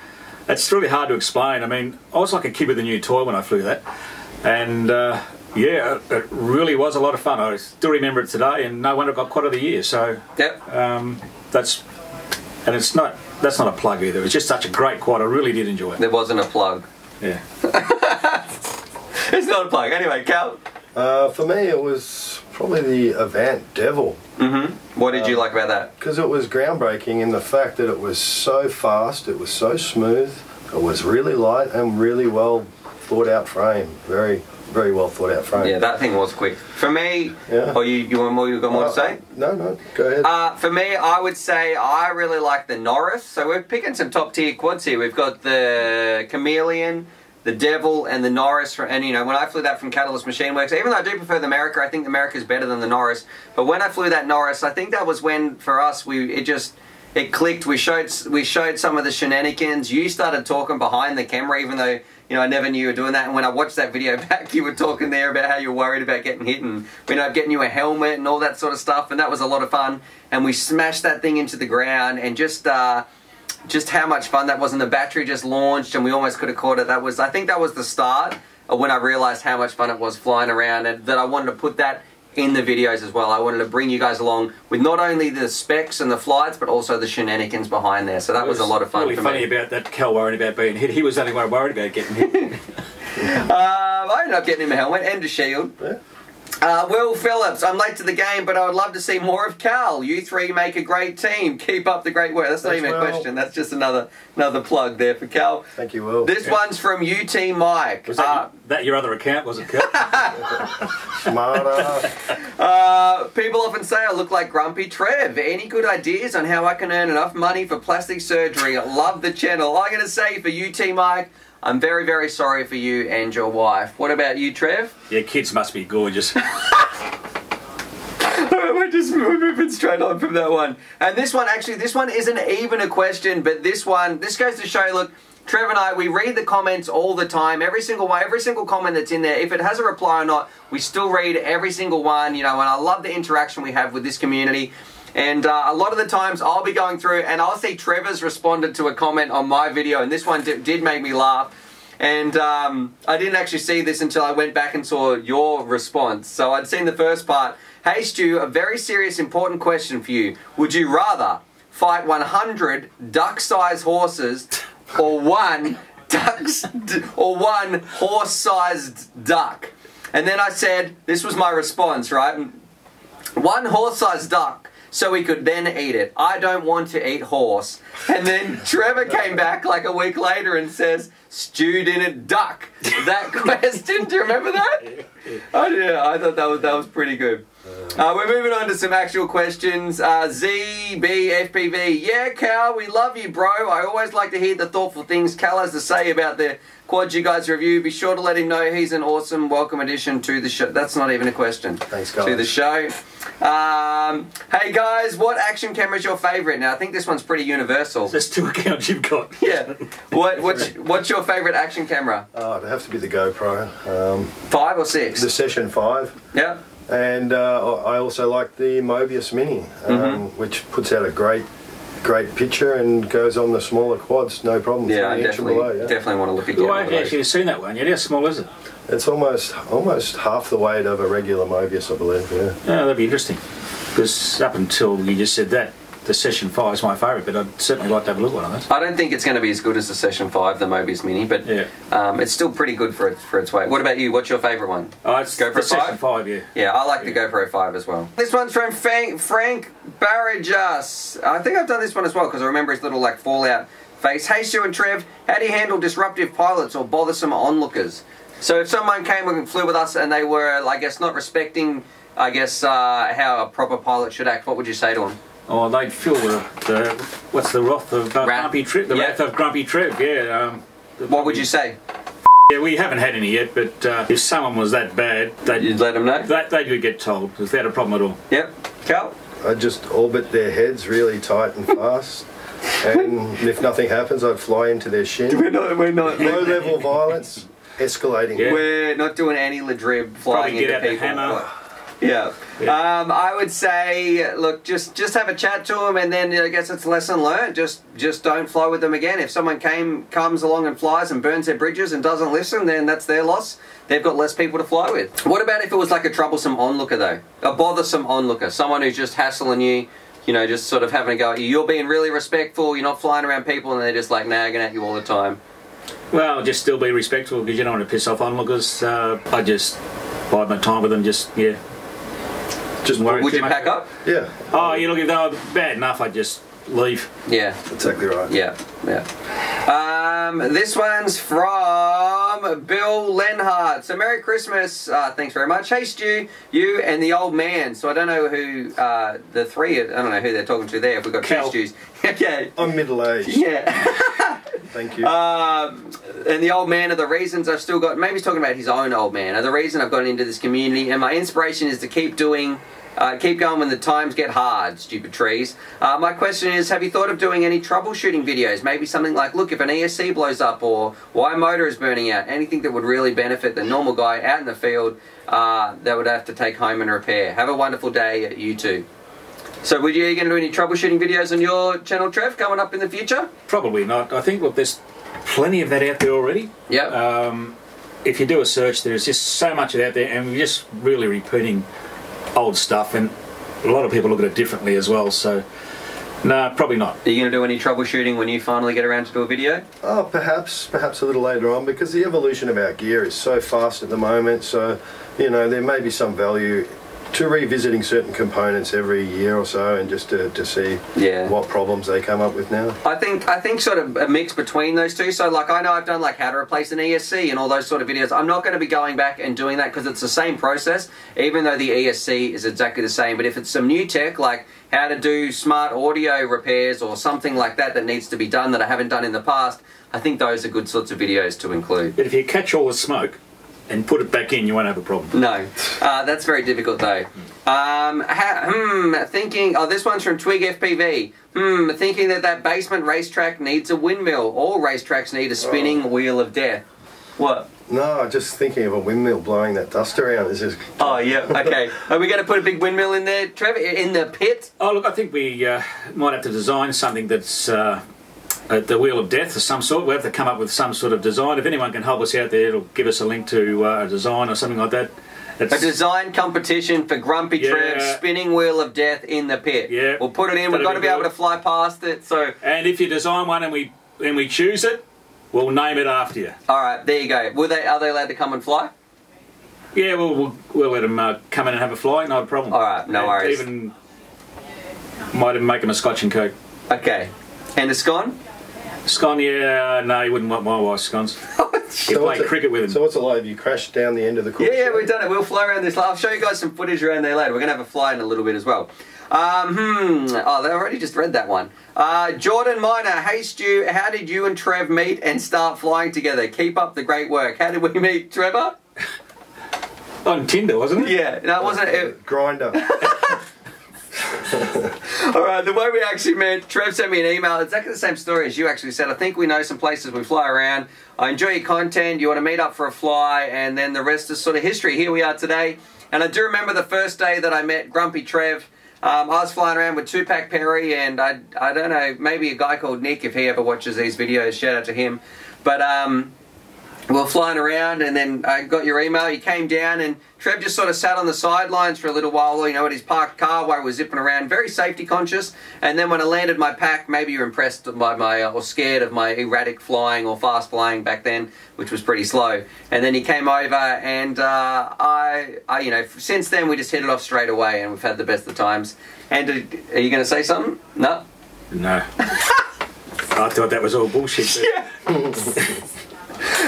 it's really hard to explain. I mean, I was like a kid with a new toy when I flew that, and yeah, it really was a lot of fun. I still remember it today, and no wonder it got quad of the year. So yep. That's not a plug either. It was just such a great quad. I really did enjoy it. There wasn't a plug. Yeah. It's not a plug. Anyway, Cal? For me, it was probably the Avant Devil. Mm-hmm. What did you like about that? Because it was groundbreaking in the fact that it was so fast, it was so smooth, it was really light, and really well thought out frame. Very, very well thought out frame. Yeah, that thing was quick. For me, yeah. Oh, you got more to say? No, go ahead. For me, I would say I really like the Norris. So we're picking some top tier quads here. We've got the Chameleon, the Devil, and the Norris. And you know, when I flew that from Catalyst Machine Works, even though I do prefer the America, I think the America is better than the Norris. But when I flew that Norris, I think that was when, for us, it clicked. We showed some of the shenanigans. You started talking behind the camera, even though, you know, I never knew you were doing that. And when I watched that video back, you were talking there about how you're worried about getting hit, and we ended up getting you a helmet and all that sort of stuff. And that was a lot of fun. And we smashed that thing into the ground, and just how much fun that was. And the battery just launched, and we almost could have caught it. I think that was the start of when I realized how much fun it was flying around, and that I wanted to put that in the videos as well. I wanted to bring you guys along with not only the specs and the flights, but also the shenanigans behind there. So that was a lot of fun really for funny me. about that Cal worried about being hit. He was the only one worried about getting hit. I ended up getting him a helmet and a shield. Yeah. Will Phillips, I'm late to the game, but I would love to see more of Cal. You 3 make a great team. Keep up the great work. That's not even a question. That's just another plug there for Cal. Thank you, Will. This one's from UT Mike. Was that your other account, was it, Cal? Smarter. People often say I look like Grumpy Trev. Any good ideas on how I can earn enough money for plastic surgery? Love the channel. I'm going to say for UT Mike, I'm very, very sorry for you and your wife. What about you, Trev? Your kids must be gorgeous. We're moving straight on from that one. And this one isn't even a question, but this goes to show, look, Trev and I, we read the comments all the time, every single comment that's in there. If it has a reply or not, we still read every single one, you know, and I love the interaction we have with this community. And a lot of the times I'll be going through and I'll see Trevor's responded to a comment on my video, and this one did make me laugh. And I didn't actually see this until I went back and saw your response. So I'd seen the first part. Hey Stu, a very serious, important question for you. Would you rather fight 100 duck-sized horses or one horse-sized duck? And then I said, this was my response, right? One horse-sized duck, so we could then eat it. I don't want to eat horse. And then Trevor came back like a week later and says, stewed in a duck. That question, do you remember that? Oh, yeah, I thought that was pretty good. We're moving on to some actual questions. ZBFPV. Yeah, Cal, we love you, bro. I always like to hear the thoughtful things Cal has to say about the quads you guys review. Be sure to let him know he's an awesome welcome addition to the show. That's not even a question. Thanks, guys. To the show. Hey, guys, what action camera is your favourite? Now, I think this one's pretty universal. There's 2 accounts you've got. Yeah. What's your favourite action camera? Oh, it'd have to be the GoPro. 5 or 6? The Session 5. Yeah. And I also like the Mobius Mini, which puts out a great picture and goes on the smaller quads, no problem. Yeah, I definitely want to look again. Well, I haven't actually seen that one yet. How small is it? It's almost half the weight of a regular Mobius, I believe. Yeah. Yeah, that'd be interesting. Because up until you just said that, the Session 5 is my favourite, but I'd certainly like to have a look at one of those. I don't think it's going to be as good as the Session 5, the Mobius Mini, but it's still pretty good for its weight. What about you? What's your favourite one? Oh, it's GoPro the Session 5, yeah. Yeah, I like the GoPro 5 as well. This one's from Frank Barrajas. I think I've done this one as well because I remember his little like Fallout face. Hey, Stu and Trev, how do you handle disruptive pilots or bothersome onlookers? So if someone came and flew with us and they were, I guess, not respecting, I guess, how a proper pilot should act, what would you say to them? Oh, they'd feel what's the wrath of Grumpy Trev? The wrath of Grumpy Trev, yeah. What would you say? Yeah, we haven't had any yet, but if someone was that bad, you'd let them know? They would get told, because they had a problem at all. Yep. Cal? I'd just orbit their heads really tight and fast. And if nothing happens, I'd fly into their shin. We're not. Low-level violence, escalating. Yeah. We're not doing any ladrib flying into people. The hammer. Yeah. I would say, look, just have a chat to them, and then I guess it's lesson learned. Just don't fly with them again. If someone comes along and flies and burns their bridges and doesn't listen, then that's their loss. They've got less people to fly with. What about if it was like a troublesome onlooker though? A bothersome onlooker, someone who's just hassling you, you know, just sort of having a go at you. You're being really respectful. You're not flying around people, and they're just like nagging at you all the time. Well, just still be respectful because you don't want to piss off onlookers. I just bide my time with them. Just would you pack up? Yeah. Oh, you look, if they were bad enough, I'd just leave. Yeah. Exactly right. Yeah. This one's from Bill Lenhart. So Merry Christmas. Thanks very much. Hey Stu, you and the old man. So I don't know who the three. I don't know who they're talking to there. If we've got Cal. 2 Stews. Okay. I'm middle-aged. Yeah. Thank you. And the old man are the reasons I've still got. Maybe he's talking about his own old man. Are the reason I've gotten into this community, and my inspiration is to keep going when the times get hard, stupid trees. My question is, have you thought of doing any troubleshooting videos? Maybe something like, look, if an ESC blows up, or why a motor is burning out, anything that would really benefit the normal guy out in the field that would have to take home and repair. Have a wonderful day, you two. So are you going to do any troubleshooting videos on your channel, Trev, coming up in the future? Probably not. I think, look, there's plenty of that out there already. Yeah. If you do a search, there's just so much out there, and we're just really repeating old stuff, and a lot of people look at it differently as well, so no, probably not. Are you going to do any troubleshooting when you finally get around to do a video? Oh, perhaps a little later on, because the evolution of our gear is so fast at the moment, so, you know, there may be some value to revisiting certain components every year or so, and just to see what problems they come up with now. I think sort of a mix between those two. So like, I know I've done like how to replace an ESC and all those sort of videos. I'm not going to be going back and doing that because it's the same process, even though the ESC is exactly the same. But if it's some new tech, like how to do smart audio repairs or something like that that needs to be done that I haven't done in the past, I think those are good sorts of videos to include. But if you catch all the smoke and put it back in, you won't have a problem. No, that's very difficult though. Thinking, this one's from Twig FPV. Thinking that basement racetrack needs a windmill. All racetracks need a spinning wheel of death. What? No, just thinking of a windmill blowing that dust around. Is just... Oh, yeah, okay. Are we going to put a big windmill in there, Trevor, in the pit? Oh, look, I think we might have to design something that's the wheel of death of some sort. We have to come up with some sort of design. If anyone can help us out there, it'll give us a link to a design or something like that. A design competition for Grumpy Trev, spinning wheel of death in the pit. Yeah, we'll put it in. We've got to be able to fly past it. So, and if you design one and we choose it, we'll name it after you. All right, there you go. Are they allowed to come and fly? Yeah, we'll let them come in and have a fly. No problem. All right, no worries. Even might even make them a Scotch and Coke. Okay, and a scone? Scone, yeah. No, you wouldn't want my wife's scones. You play cricket with him. So what's it like? Have you crashed down the end of the course? Yeah, we've done it. We'll fly around this. I'll show you guys some footage around there later. We're going to have a fly in a little bit as well. Oh, they already just read that one. Jordan Miner, hey Stu, how did you and Trev meet and start flying together? Keep up the great work. How did we meet, Trevor? On Tinder, wasn't it? Yeah, no, it wasn't. Grinder. Alright, the way we actually met, Trev sent me an email, exactly the same story as you actually said. I think we know some places we fly around. I enjoy your content, you want to meet up for a fly, and then the rest is sort of history. Here we are today. And I do remember the first day that I met Grumpy Trev. I was flying around with Tupac Perry, and I don't know, maybe a guy called Nick, if he ever watches these videos, shout out to him. But we were flying around, and then I got your email, you came down, and Trev just sort of sat on the sidelines for a little while, you know, at his parked car while we were zipping around, very safety conscious. And then when I landed my pack, maybe you're impressed by my, or scared of my erratic flying or fast flying back then, which was pretty slow. And then he came over, and you know, since then we just hit it off straight away, and we've had the best of times. And are you going to say something? No? No. I thought that was all bullshit. Yeah.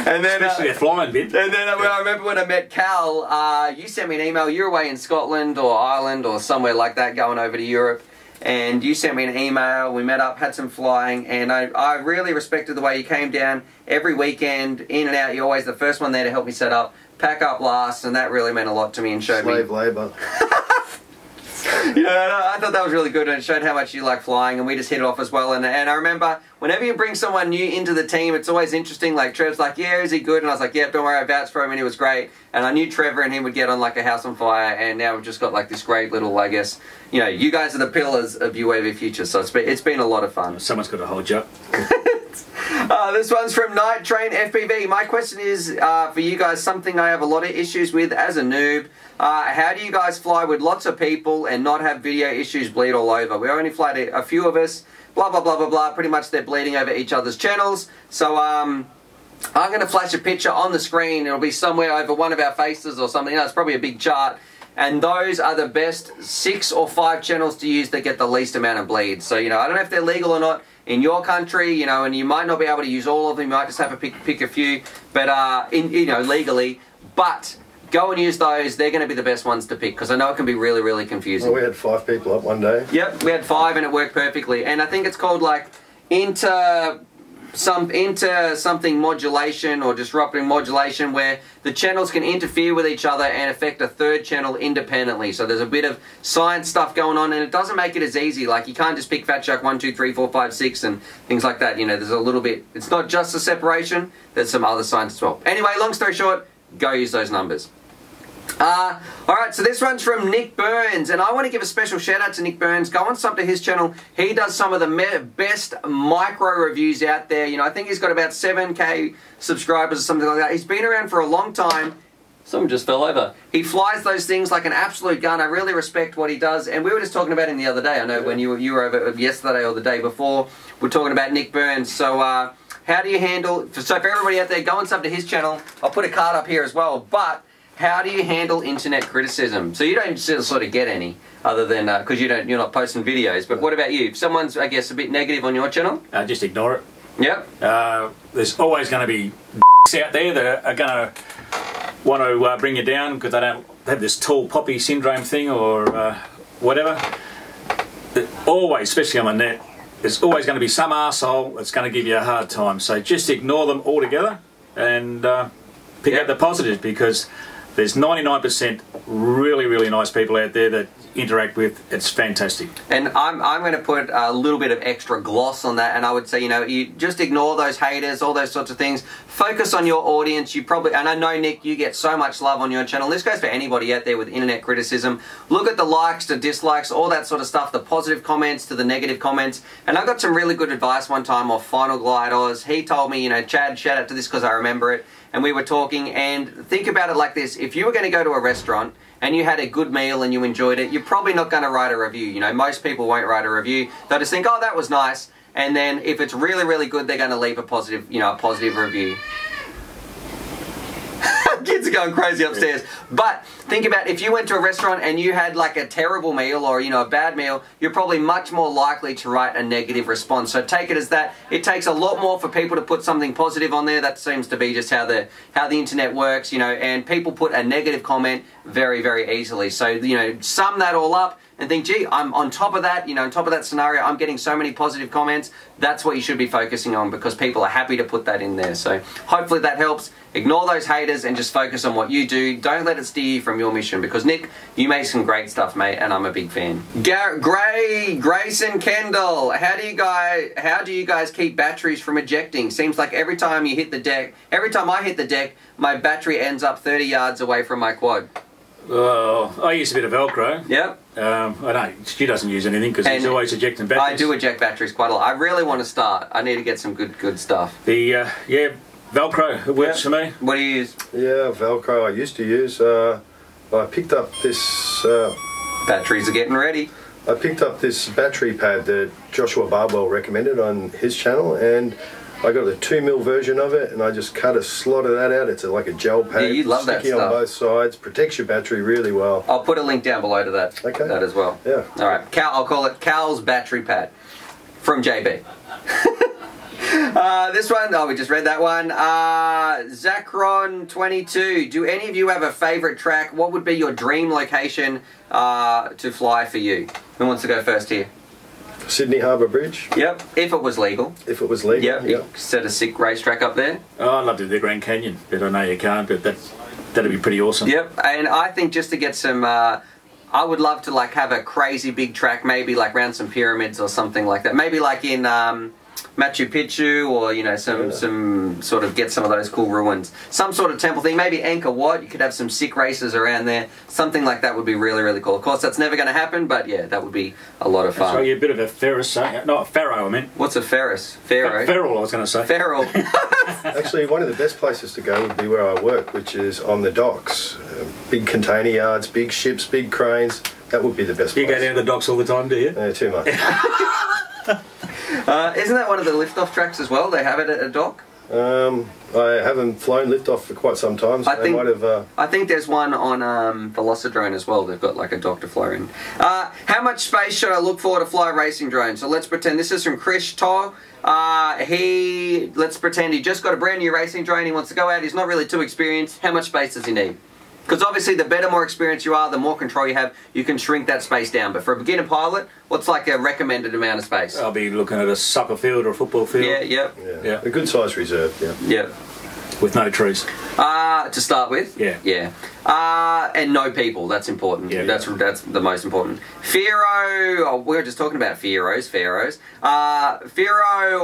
And then, especially a flying bit. And then I remember when I met Cal, you sent me an email. You were away in Scotland or Ireland or somewhere like that, going over to Europe. And you sent me an email. We met up, had some flying, and I really respected the way you came down every weekend, in and out. You're always the first one there to help me set up, pack up last, and that really meant a lot to me and showed Slave labour. You know, I thought that was really good, and it showed how much you like flying, and we just hit it off as well. And I remember, whenever you bring someone new into the team, it's always interesting. Like, Trev's like, yeah, is he good? And I was like, yeah, don't worry, I vouched for him, and he was great. And I knew Trevor and him would get on like a house on fire, and now we've just got like this great little, I guess, you know, you guys are the pillars of UAVfutures, so it's been a lot of fun. Someone's got to hold you up. This one's from Night Train FPV. My question is for you guys, something I have a lot of issues with as a noob. How do you guys fly with lots of people and not have video issues bleed all over? We only fly to a few of us, blah, blah, blah, blah, blah. Pretty much they're bleeding over each other's channels. So I'm going to flash a picture on the screen. It'll be somewhere over one of our faces or something. You know, it's probably a big chart. And those are the best 6 or 5 channels to use that get the least amount of bleed. So, you know, I don't know if they're legal or not in your country, you know, and you might not be able to use all of them. You might just have to pick a few, but, you know, legally. But go and use those. They're going to be the best ones to pick, because I know it can be really, really confusing. Well, we had 5 people up one day. Yep, we had 5 and it worked perfectly. And I think it's called like something modulation or disrupting modulation, where the channels can interfere with each other and affect a third channel independently. So there's a bit of science stuff going on, and it doesn't make it as easy. Like, you can't just pick Fat Shark 1, 2, 3, 4, 5, 6 and things like that. You know, there's a little bit, it's not just the separation, there's some other science as well. Anyway, long story short, go use those numbers. Alright, so this one's from Nick Burns, and I want to give a special shout out to Nick Burns. Go and sub to his channel. He does some of the best micro reviews out there. You know, I think he's got about 7K subscribers or something like that. He's been around for a long time. Someone just fell over. He flies those things like an absolute gun. I really respect what he does, and we were just talking about him the other day. I know when you were over yesterday or the day before, we're talking about Nick Burns. So how do you handle, so for everybody out there, go and sub to his channel. I'll put a card up here as well, but how do you handle internet criticism? So you don't sort of get any, other than because you're not posting videos. But what about you? If someone's, I guess, a bit negative on your channel, just ignore it. Yep. There's always going to be out there that are going to want to bring you down because they don't have this tall poppy syndrome thing or whatever. Always, especially on the net, there's always going to be some arsehole that's going to give you a hard time. So just ignore them altogether and pick up the positives, because there's 99% really, really nice people out there that interact with. It's fantastic. And I'm going to put a little bit of extra gloss on that, and I would say, you know, you just ignore those haters, all those sorts of things. Focus on your audience. You probably, and I know, Nick, you get so much love on your channel. This goes for anybody out there with internet criticism. Look at the likes, the dislikes, all that sort of stuff, the positive comments to the negative comments. And I got some really good advice one time off Final Glide Oz. He told me, you know, Chad, shout out to this because I remember it. And we were talking, and think about it like this. If you were going to go to a restaurant and you had a good meal and you enjoyed it, you're probably not going to write a review. You know, most people won't write a review. They'll just think, oh, that was nice. And then if it's really, really good, they're going to leave a positive, you know, a positive review. Kids are going crazy upstairs. But think about if you went to a restaurant and you had like a terrible meal or, you know, a bad meal, you're probably much more likely to write a negative response. So take it as that. It takes a lot more for people to put something positive on there. That seems to be just how the internet works, you know, and people put a negative comment very, very easily. So, you know, sum that all up and think, gee, I'm on top of that, you know, on top of that scenario, I'm getting so many positive comments. That's what you should be focusing on because people are happy to put that in there. So hopefully that helps. Ignore those haters and just focus on what you do. Don't let it steer you from your mission because, Nick, you make some great stuff, mate, and I'm a big fan. Grayson Kendall, how do you guys keep batteries from ejecting? Seems like every time you hit the deck, every time I hit the deck, my battery ends up 30 yards away from my quad. Well, I use a bit of Velcro. Yep. I don't. She doesn't use anything because he's always ejecting batteries. I do eject batteries quite a lot. I really want to start. I need to get some good stuff. The yeah, Velcro it works for me. What do you use? Yeah, Velcro I used to use. I picked up this... Batteries are getting ready. I picked up this battery pad that Joshua Barbwell recommended on his channel, and I got a 2mm version of it, and I just cut a slot of that out. It's like a gel pad. Yeah, you love that sticky stuff. on both sides. Protects your battery really well. I'll put a link down below to that. Okay. That as well. Yeah. All right. I'll call it Cal's battery pad from JB. This one, oh, we just read that one. Zacron22, do any of you have a favourite track? What would be your dream location to fly for you? Who wants to go first here? Sydney Harbour Bridge. Yep, if it was legal. If it was legal. Yep, you set a sick racetrack up there. Oh, I'd love to do the Grand Canyon, but I know you can't, but that'd be pretty awesome. Yep, and I think just to get some... I would love to like have a crazy big track, maybe like around some pyramids or something like that. Maybe like in... Machu Picchu, or you know, some sort of get some of those cool ruins, some sort of temple thing, maybe Angkor Wat. You could have some sick races around there. Something like that would be really, really cool. Of course, that's never going to happen, but yeah, that would be a lot of fun. So you're a bit of a Ferris, not a Pharaoh, I mean. What's a Ferris? Pharaoh. Feral, I was going to say. Feral. Actually, one of the best places to go would be where I work, which is on the docks. Big container yards, big ships, big cranes. That would be the best place. You go down to the docks all the time, do you? Yeah, too much. Isn't that one of the lift-off tracks as well? They have it at a dock? I haven't flown liftoff for quite some time, so I think there's one on Velocidrone as well. They've got like a dock to fly in. How much space should I look for to fly a racing drone? So let's pretend this is from Chris To. Let's pretend he just got a brand new racing drone. He wants to go out. He's not really too experienced. How much space does he need? Because obviously the better, more experienced you are, the more control you have, you can shrink that space down. But for a beginner pilot, what's like a recommended amount of space? I'll be looking at a soccer field or a football field. Yeah. A good size reserve, Yep. With no trees. To start with? Yeah. And no people, that's important. Yeah, that's the most important. Firo, we were just talking about Pharaohs. Firo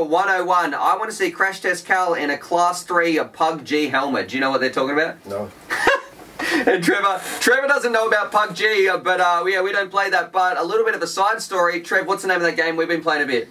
101, I want to see Crash Test Cal in a Class 3 PUBG helmet. Do you know what they're talking about? No. And Trevor doesn't know about PUBG, but yeah, we don't play that. But a little bit of a side story. Trev, what's the name of that game we've been playing a bit?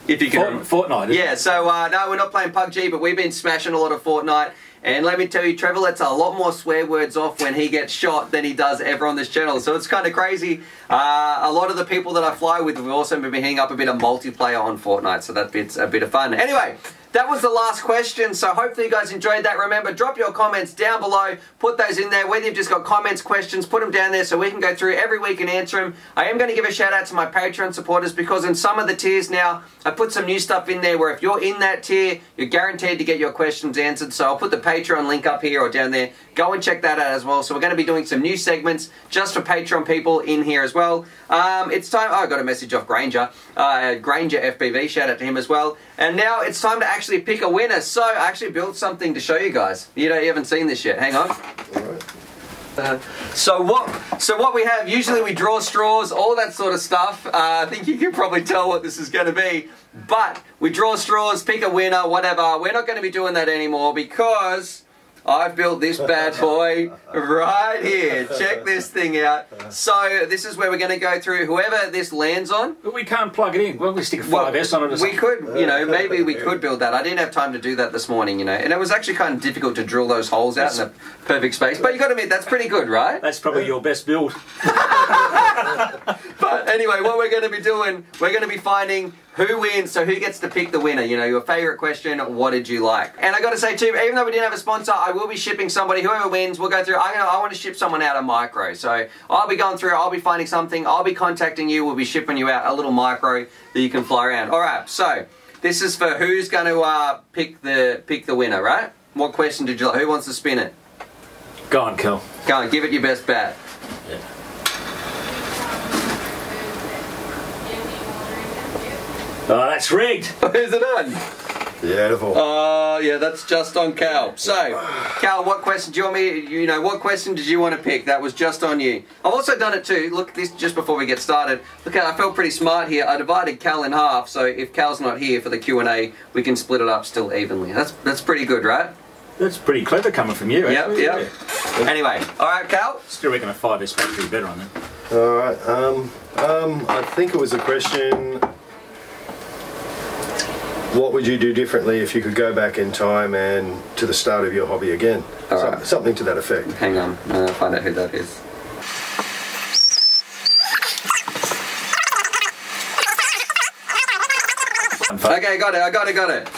If you can. Fortnite. Yeah, so no, we're not playing PUBG, but we've been smashing a lot of Fortnite. And let me tell you, Trevor lets a lot more swear words off when he gets shot than he does ever on this channel. So it's kind of crazy. A lot of the people that I fly with, we've also been hitting up a bit of multiplayer on Fortnite, so that bit's a bit of fun. Anyway, that was the last question, so hopefully you guys enjoyed that. Remember, drop your comments down below, put those in there, whether you've just got comments, questions, put them down there so we can go through every week and answer them. I am going to give a shout out to my Patreon supporters because in some of the tiers now, I put some new stuff in there where if you're in that tier, you're guaranteed to get your questions answered. So I'll put the Patreon link up here or down there. Go and check that out as well. So we're going to be doing some new segments just for Patreon people in here as well. It's time, I got a message off Granger, Granger FPV, shout out to him as well. And now it's time to actually pick a winner. So I actually built something to show you guys. You haven't seen this yet. Hang on. All right. So what we have, usually we draw straws, all that sort of stuff. I think you can probably tell what this is going to be. But we draw straws, pick a winner, whatever. We're not going to be doing that anymore because I've built this bad boy right here. Check this thing out. So this is where we're going to go through whoever this lands on. But we can't plug it in. Well, we stick a 5S on it or something. We could, maybe we could build that. I didn't have time to do that this morning, and it was actually kind of difficult to drill those holes out in the perfect space. But you got to admit, that's pretty good, right? That's probably your best build. But anyway, what we're going to be doing, we're going to be finding who wins, so who gets to pick the winner? You know, your favourite question, what did you like? And I got to say too, even though we didn't have a sponsor, I will be shipping somebody, whoever wins, we'll go through, I want to ship someone out a micro. So I'll be going through, I'll be finding something, I'll be contacting you, we'll be shipping you out a little micro that you can fly around. Alright, so this is for who's going to pick the winner, right? What question did you like? Who wants to spin it? Go on, Kel. Go on, give it your best bat. Yeah. Oh, that's rigged. Who's it on? Beautiful. Oh, yeah, that's just on Cal. So, Cal, what question do you want me, you know, what question did you want to pick? That was just on you. I've also done it too. Look, this just before we get started. Look, I felt pretty smart here. I divided Cal in half, so if Cal's not here for the Q&A, we can split it up still evenly. That's pretty good, right? That's pretty clever coming from you, actually. Yep. Anyway, alright, Cal? Still reckon a 5S battery better on them. Alright, I think it was a question, what would you do differently if you could go back in time and to the start of your hobby again? Alright. Something to that effect. Hang on, I'll find out who that is. Okay, got it.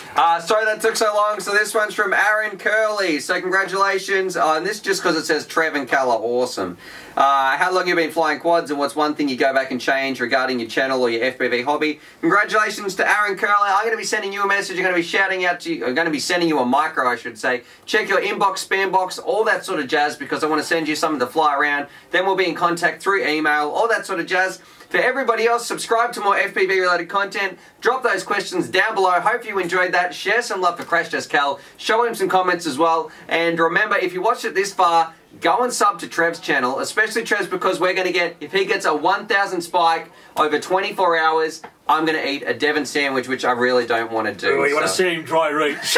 Sorry that took so long. So this one's from Aaron Curley. So congratulations. And this just because it says Trev and Cal are awesome. How long have you been flying quads, and what's one thing you go back and change regarding your channel or your FPV hobby? Congratulations to Aaron Curley. I'm going to be sending you a message. I'm going to be shouting out to you. I'm going to be sending you a micro, I should say. Check your inbox, spam box, all that sort of jazz, because I want to send you something to fly around. Then we'll be in contact through email, all that sort of jazz. For everybody else, subscribe to more FPV related content. Drop those questions down below. Hope you enjoyed that. Share some love for Crash Test Cal. Show him some comments as well. And remember, if you watched it this far, go and sub to Trev's channel, especially Trev's, because we're going to get, if he gets a 1,000 spike over 24 hours, I'm going to eat a Devon sandwich, which I really don't want to do. Oh, you want to see him dry reach.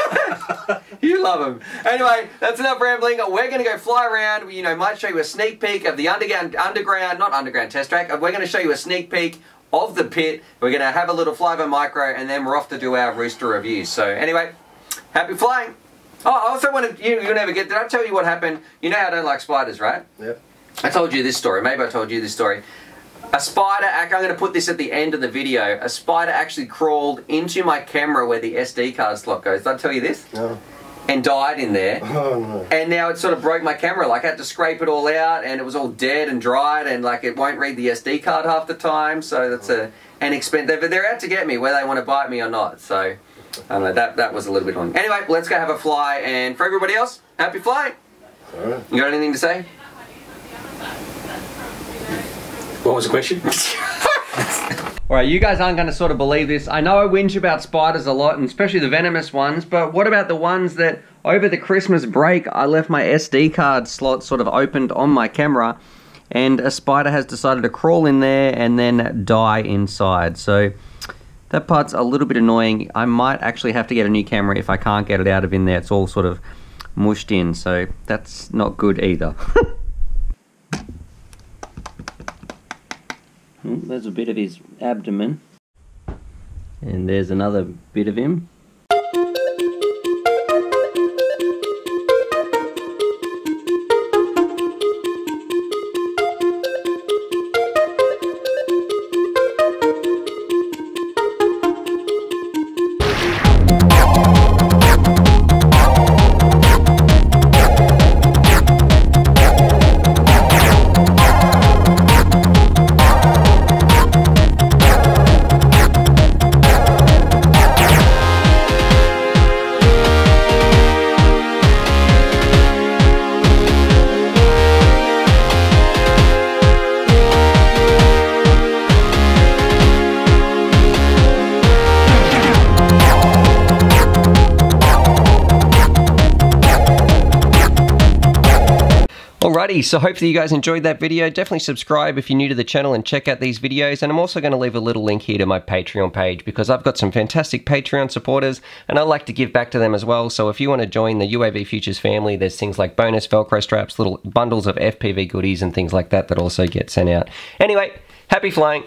You love him. Anyway, that's enough rambling. We're going to go fly around. You know, might show you a sneak peek of the not underground test track. We're going to show you a sneak peek of the pit. We're going to have a little fly-by micro, and then we're off to do our rooster review. So anyway, happy flying. Oh, I also wanted, you never get, did I tell you what happened? You know how I don't like spiders, right? Yep. I told you this story. Maybe I told you this story. A spider, I'm going to put this at the end of the video, a spider actually crawled into my camera where the SD card slot goes. Did I tell you this? No. And died in there. Oh no. And now it sort of broke my camera. Like I had to scrape it all out, and it was all dead and dried, and like it won't read the SD card half the time. So that's an expense. They're out to get me, whether they want to bite me or not. So I don't know. That was a little bit annoying. Anyway, let's go have a fly. And for everybody else, happy flying. All right. You got anything to say? What was the question? Alright, you guys aren't going to sort of believe this. I know I whinge about spiders a lot, and especially the venomous ones, but what about the ones that over the Christmas break I left my SD card slot sort of opened on my camera, and a spider has decided to crawl in there and then die inside. So that part's a little bit annoying. I might actually have to get a new camera if I can't get it out of in there. It's all sort of mushed in, so that's not good either. There's a bit of his abdomen, and there's another bit of him. Alrighty, so hopefully you guys enjoyed that video. Definitely subscribe if you're new to the channel and check out these videos. And I'm also going to leave a little link here to my Patreon page, because I've got some fantastic Patreon supporters and I like to give back to them as well. So if you want to join the UAVfutures family, there's things like bonus Velcro straps, little bundles of FPV goodies and things like that that also get sent out. Anyway, happy flying.